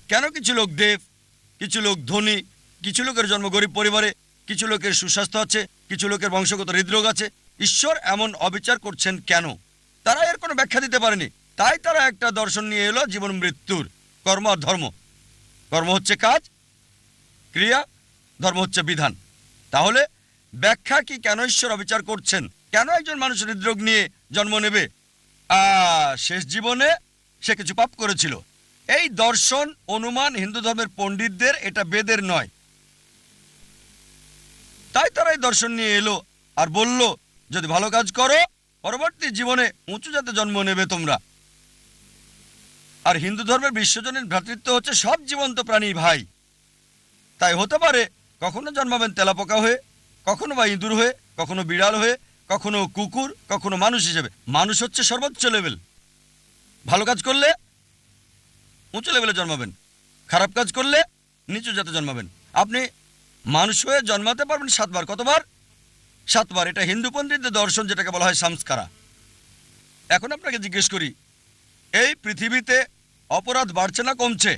কেন কিছু লোক দেব, কিছু লোক ধনী, কিছু লোকের জন্ম গরিব পরিবারে, কিছু লোকের সুস্বাস্থ্য আছে, কিছু লোকের বংশগত হৃদরোগ আছে, ঈশ্বর এমন অবিচার করছেন কেন? তারা এর কোনো ব্যাখ্যা দিতে পারেনি। তাই তারা একটা দর্শন নিয়ে এলো জীবন মৃত্যুর, কর্ম আর ধর্ম। কর্ম হচ্ছে কাজ, ক্রিয়া, ধর্ম হচ্ছে বিধান। তাহলে ব্যাখ্যা কি কেন ঈশ্বর অবিচার করছেন, কেন একজন মানুষ হৃদরোগ নিয়ে জন্ম নেবে? শেষ জীবনে সে কিছু পাপ করেছিল। এই দর্শন অনুমান হিন্দু ধর্মের পণ্ডিতদের, এটা বেদের নয়। তাই তারা এই দর্শন নিয়ে এলো আর বলল যদি ভালো কাজ করো পরবর্তী জীবনে উঁচু জাতে জন্ম নেবে তোমরা। আর হিন্দু ধর্মের বিশ্বজনীন ভ্রাতৃত্ব হচ্ছে সব জীবন্ত প্রাণী ভাই। তাই হতে পারে কখনো জন্মাবেন তেলাপোকা হয়ে, কখনো বা ইঁদুর হয়ে, কখনো বিড়াল হয়ে, কখনো কুকুর, কখনো মানুষ হিসেবে। মানুষ হচ্ছে সর্বোচ্চ লেভেল। ভালো কাজ করলে উঁচু লেভেলে জন্মাবেন, খারাপ কাজ করলে নিচু জাতে জন্মাবেন। আপনি মানুষ হয়ে জন্মাতে পারবেন 7 বার। কতবার? 7 বার। এটা হিন্দু পণ্ডিতদের দর্শন, যেটাকে বলা হয় সংস্কারা। এখন আপনাকে জিজ্ঞেস করি, এই পৃথিবীতে অপরাধ বাড়ছে না কমছে?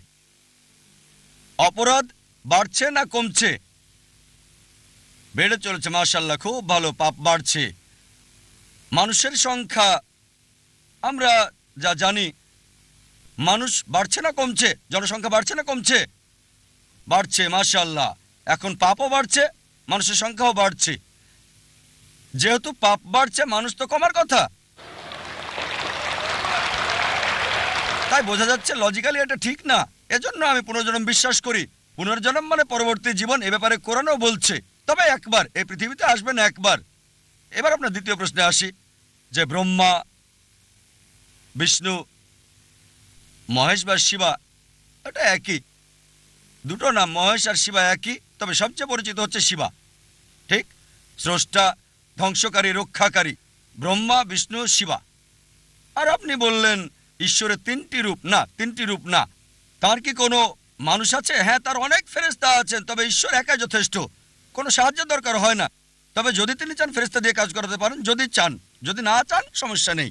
অপরাধ বাড়ছে না কমছে? বেড়ে চলেছে, মাশাআল্লাহ, খুব ভালো। পাপ বাড়ছে। মানুষের সংখ্যা আমরা যা জানি, মানুষ বাড়ছে না কমছে? জনসংখ্যা বাড়ছে না কমছে? বাড়ছে, মাশাআল্লাহ। এখন পাপও বাড়ছে, মানুষের সংখ্যাও বাড়ছে। যেহেতু পাপ বাড়ছে, মানুষ তো কমার কথা। তাই বোঝা যাচ্ছে লজিক্যালি এটা ঠিক না। এজন্য আমি পুনর্জন্ম বিশ্বাস করি। পুনর্জন্ম মানে পরবর্তী জীবন, এ ব্যাপারে কোরআনও বলছে। তবে একবার এই পৃথিবীতে আসবেন, একবার। এবার আপনার দ্বিতীয় প্রশ্নে আসি, যে ব্রহ্মা, বিষ্ণু, মহেশ বা শিবা, এটা একই। দুটো নাম, মহেশ আর শিবা একই, তবে সবচেয়ে পরিচিত হচ্ছে শিবা। ঠিক? স্রষ্টা, ধ্বংসকারী, রক্ষাকারী, ব্রহ্মা, বিষ্ণু, শিবা। আর আপনি বললেন ঈশ্বরের 3টি রূপ। না, 3টি রূপ না। তার কি কোনো মানুষ আছে? হ্যাঁ, তার অনেক ফেরেশতা আছেন, তবে ঈশ্বর একাই যথেষ্ট। কোনো সাহায্যের দরকার হয় না। তবে যদি তিনি চান ফেরেশতা দিয়ে কাজ করাতে পারেন, যদি চান। যদি না চান সমস্যা নেই।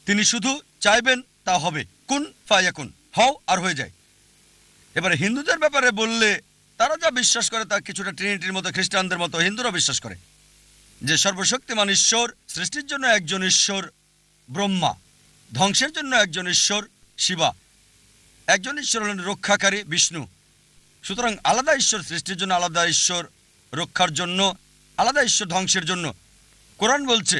তিনি শুধু চাইবেন, তা হবে। কুন ফায়াকুন, হও আর হয়ে যায়। এবারে হিন্দুদের ব্যাপারে বললে, তারা যা বিশ্বাস করে তা কিছুটা ট্রিনিটির মতো, খ্রিস্টানদের মতো হিন্দুরা বিশ্বাস করে যে সর্বশক্তিমান ঈশ্বর, সৃষ্টির জন্য একজন ঈশ্বর ব্রহ্মা, ধ্বংসের জন্য একজন ঈশ্বর শিবা, একজন ঈশ্বর হলেন রক্ষাকারী বিষ্ণু। সুতরাং আলাদা ঈশ্বর সৃষ্টির জন্য, আলাদা ঈশ্বর রক্ষার জন্য, আলাদা ঈশ্বর ধ্বংসের জন্য। কোরআন বলছে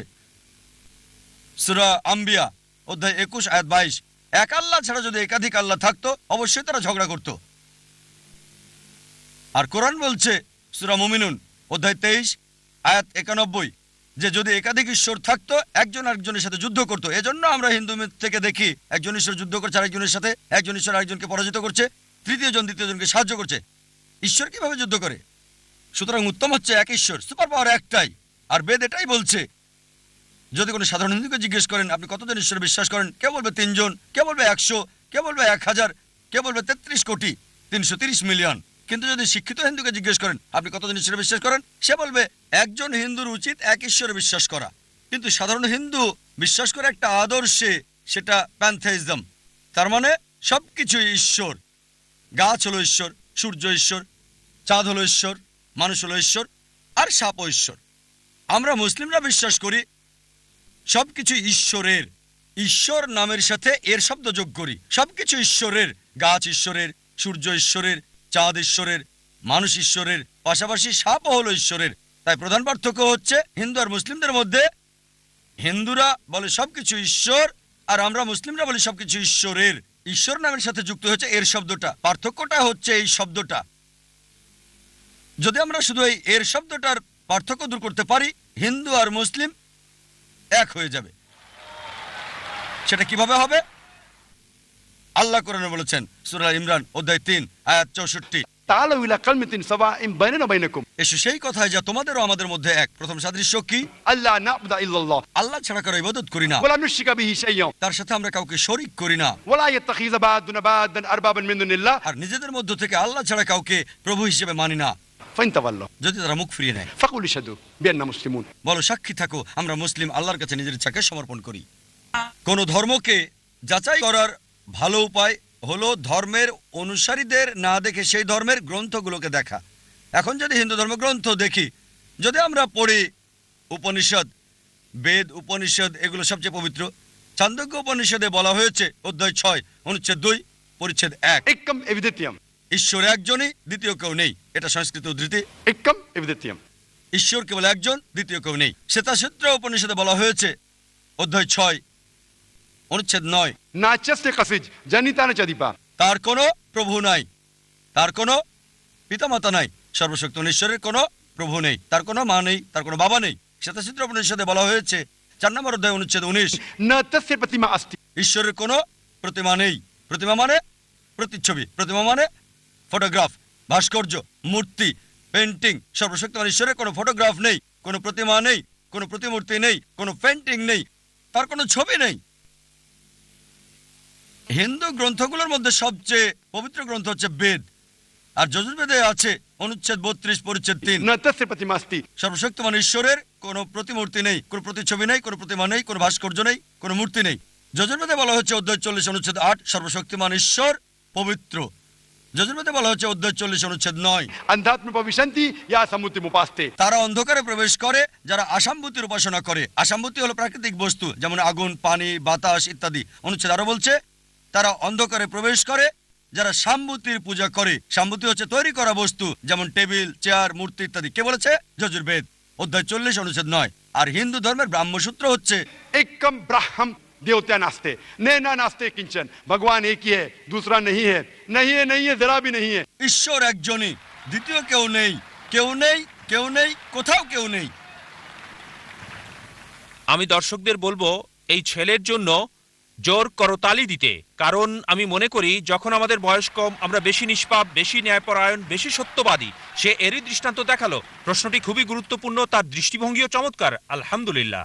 সূরা আম্বিয়া অধ্যায় 21 আয়াত 22, এক আল্লাহ ছাড়া যদি একাধিক আল্লাহ থাকতো অবশ্যই তারা ঝগড়া করত। আর কোরআন বলছে সূরা মুমিনুন অধ্যায় 23 আয়াত 91, যে যদি একাধিক ঈশ্বর থাকতো একজন আরেকজনের সাথে যুদ্ধ করতো। এজন্য আমরা হিন্দু মিথ থেকে দেখি একজন ঈশ্বর যুদ্ধ করছে আরেকজনের সাথে, একজন ঈশ্বর আরেকজনকে পরাজিত করছে, তৃতীয় জন দ্বিতীয়জনকে সাহায্য করছে। ঈশ্বর কিভাবে যুদ্ধ করে? সুতরাং উত্তম হচ্ছে এক ঈশ্বর, সুপার পাওয়ার একটাই। আর বেদ এটাই বলছে। যদি কোনো সাধারণ হিন্দুকে জিজ্ঞেস করেন আপনি কতজন ঈশ্বর বিশ্বাস করেন, কে বলবে 3 জন, কে বলবে 100, কে বলবে 1000, কে বলবে 33 কোটি 330 মিলিয়ন। কিন্তু যদি শিক্ষিত হিন্দুকে জিজ্ঞেস করেন আপনি কতজন ঈশ্বরে বিশ্বাস করেন, সে বলবে একজন হিন্দুর উচিত এক ঈশ্বরে বিশ্বাস করা। কিন্তু সাধারণ হিন্দু বিশ্বাস করে একটা আদর্শে, সেটা প্যান্থেইজম। তার মানে সবকিছু ঈশ্বর। গাছ হলো ঈশ্বর, সূর্য ঈশ্বর, চাঁদ হলো ঈশ্বর, মানুষ হলো ঈশ্বর, আর সাপও ঈশ্বর। আমরা মুসলিমরা বিশ্বাস করি সবকিছু ঈশ্বরের। ঈশ্বর নামের সাথে এর শব্দ যোগ করি। সবকিছু ঈশ্বরের। গাছ ঈশ্বরের, সূর্য ঈশ্বরের, চাঁদ ঈশ্বরের, মানুষ ঈশ্বরের, পাশাপাশি সাপও হলো ঈশ্বরের। তাই প্রধান পার্থক্য হচ্ছে হিন্দু আর মুসলিমদের মধ্যে, হিন্দুরা বলে সবকিছু ঈশ্বর আর আমরা মুসলিমরা বলি সবকিছু ঈশ্বরের। ঈশ্বর নামের সাথে যুক্ত হচ্ছে এর শব্দটা। পার্থক্যটা হচ্ছে এই শব্দটা। যদি আমরা শুধু এই এর শব্দটার পার্থক্য দূর করতে পারি, হিন্দু আর মুসলিম এক হয়ে যাবে। সেটা কিভাবে হবে? আল্লাহ কোরআনে বলেছেন সূরা ইমরান অধ্যায় 3 আয়াত 64, تعالوا إلى كلمة سواء بيننا وبينكم এসো সেই কথায় যা তোমাদের ও আমাদের মধ্যে এক। প্রথম সাদৃশ্য কি? ألا نعبد إلا الله আল্লাহ ছাড়া কারো ইবাদত করি না, ولا نشرك به شيئا তার সাথে আমরা কাউকে শরীক করি না, ولا يتخذ بعضنا بعضا أربابا من دون الله আর নিজেদের মধ্য থেকে আল্লাহ ছাড়া কাউকে প্রভু হিসেবে মানি না। فإن تولوا যদি তারা মুখ ফিরিয়ে নেয় فقولوا اشهدوا بأننا مسلمون। বলো সাক্ষী থাকো আমরা মুসলিম, আল্লাহর কাছে নিজের ইচ্ছাকে সমর্পণ করি। কোন ধর্মকে যাচাই করার ভালো উপায় হলো ধর্মের অনুসারীদের না দেখে সেই ধর্মের গ্রন্থগুলোকে দেখা। এখন যদি হিন্দু ধর্ম গ্রন্থ দেখি, যদি আমরা পড়ি উপনিষদ, বেদ, উপনিষদ, এগুলো সবচেয়ে পবিত্র। ছান্দোগ্য উপনিষদে বলা হয়েছে অধ্যায় 6 অনুচ্ছেদ 2 পরিচ্ছেদ 1, एकम एविदित्यम ঈশ্বর একজনই, দ্বিতীয় কেউ নেই। এটা সংস্কৃত উদ্ধৃতি। एकम एवद्वितीयम। ঈশ্বর কেবল একজন, দ্বিতীয় কেউ নেই। শ্বেতাসূত্র উপনিষদে বলা হয়েছে অধ্যায় 6 অনুচ্ছেদ 9, नाच्यस्य कसिज जनिता न चदीपा। তার কোনো প্রভু নাই, তার কোনো পিতামাতা নাই। সর্বশক্ত ঈশ্বরের কোনো প্রভু নেই, তার কোনো মা নেই, তার কোনো বাবা নেই। শ্বেতাসূত্র উপনিষদে বলা হয়েছে 4 নম্বর অধ্যায় অনুচ্ছেদ 19, न तस्य प्रतिमा अस्ति। ঈশ্বরের কোনো প্রতিমা নেই। প্রতিমা মানে প্রতিচ্ছবি, প্রতিমা মানে ফটোগ্রাফ, ভাস্কর্য, মূর্তি, পেন্টিং। সর্বশক্তিমান ঈশ্বরের কোনো ফটোগ্রাফ নেই, কোনো প্রতিমা নেই, কোনো প্রতিমূর্তি নেই, কোনো পেন্টিং নেই, তার কোনো ছবি নেই। হিন্দু গ্রন্থগুলোর মধ্যে সবচেয়ে পবিত্র গ্রন্থ হচ্ছে বেদ, আর যজুর্বেদে আছে অনুচ্ছেদ 32 পরিচ্ছেদ 3, न तस्य प्रतिमा अस्ति। সর্বশক্তিমান ঈশ্বরের কোনো প্রতিমূর্তি নেই, কোনো প্রতিচ্ছবি নেই, কোনো প্রতিমা নেই, কোনো ভাস্কর্য নেই, কোনো মূর্তি নেই। যজুর্বেদে বলা হচ্ছে অধ্যায় 40 অনুচ্ছেদ 8 সর্বশক্তিমান ঈশ্বর পবিত্র। যজুর্বেদে বলা হচ্ছে অধ্যায় 40 অনুচ্ছেদ 9 अंधात्म पविशन्ति या समुद्रमुपास्ते। তারা অন্ধকারে প্রবেশ করে যারা আসাম্ভূতির উপাসনা করে। আসাম্ভূতি হলো প্রাকৃতিক বস্তু, যেমন আগুন, পানি, বাতাস ইত্যাদি। অনুচ্ছেদ আরো বলছে তারা অন্ধকারে প্রবেশ করে যারা সাম্ভূতির পূজা করে। সাম্ভূতি হচ্ছে তৈরি করা বস্তু, যেমন টেবিল, চেয়ার, মূর্তি ইত্যাদি। কে বলেছে? যজুর্বেদ অধ্যায় 40 অনুচ্ছেদ 9। আর হিন্দু ধর্মের ব্রাহ্মসূত্র হচ্ছে एकम ब्राह्मण देवता नास्ते, नैना नास्ते किंचन। भगवान एक ही है, दूसरा नहीं है, नहीं है, नहीं है, जरा भी नहीं है। ঈশ্বর একজনই, দ্বিতীয় কেউ নেই, কেউ নেই, কেউ নেই, কোথাও কেউ নেই। আমি দর্শকদের বলবো এই ছেলের জন্য জোর করতালি দিতে, কারণ আমি মনে করি যখন আমাদের বয়স কম আমরা বেশি নিষ্পাপ, বেশি ন্যায়পরায়ণ, বেশি সত্যবাদী। সে এরই দৃষ্টান্ত দেখালো। প্রশ্নটি খুবই গুরুত্বপূর্ণ, তার দৃষ্টিভঙ্গিও চমৎকার। আলহামদুলিল্লাহ।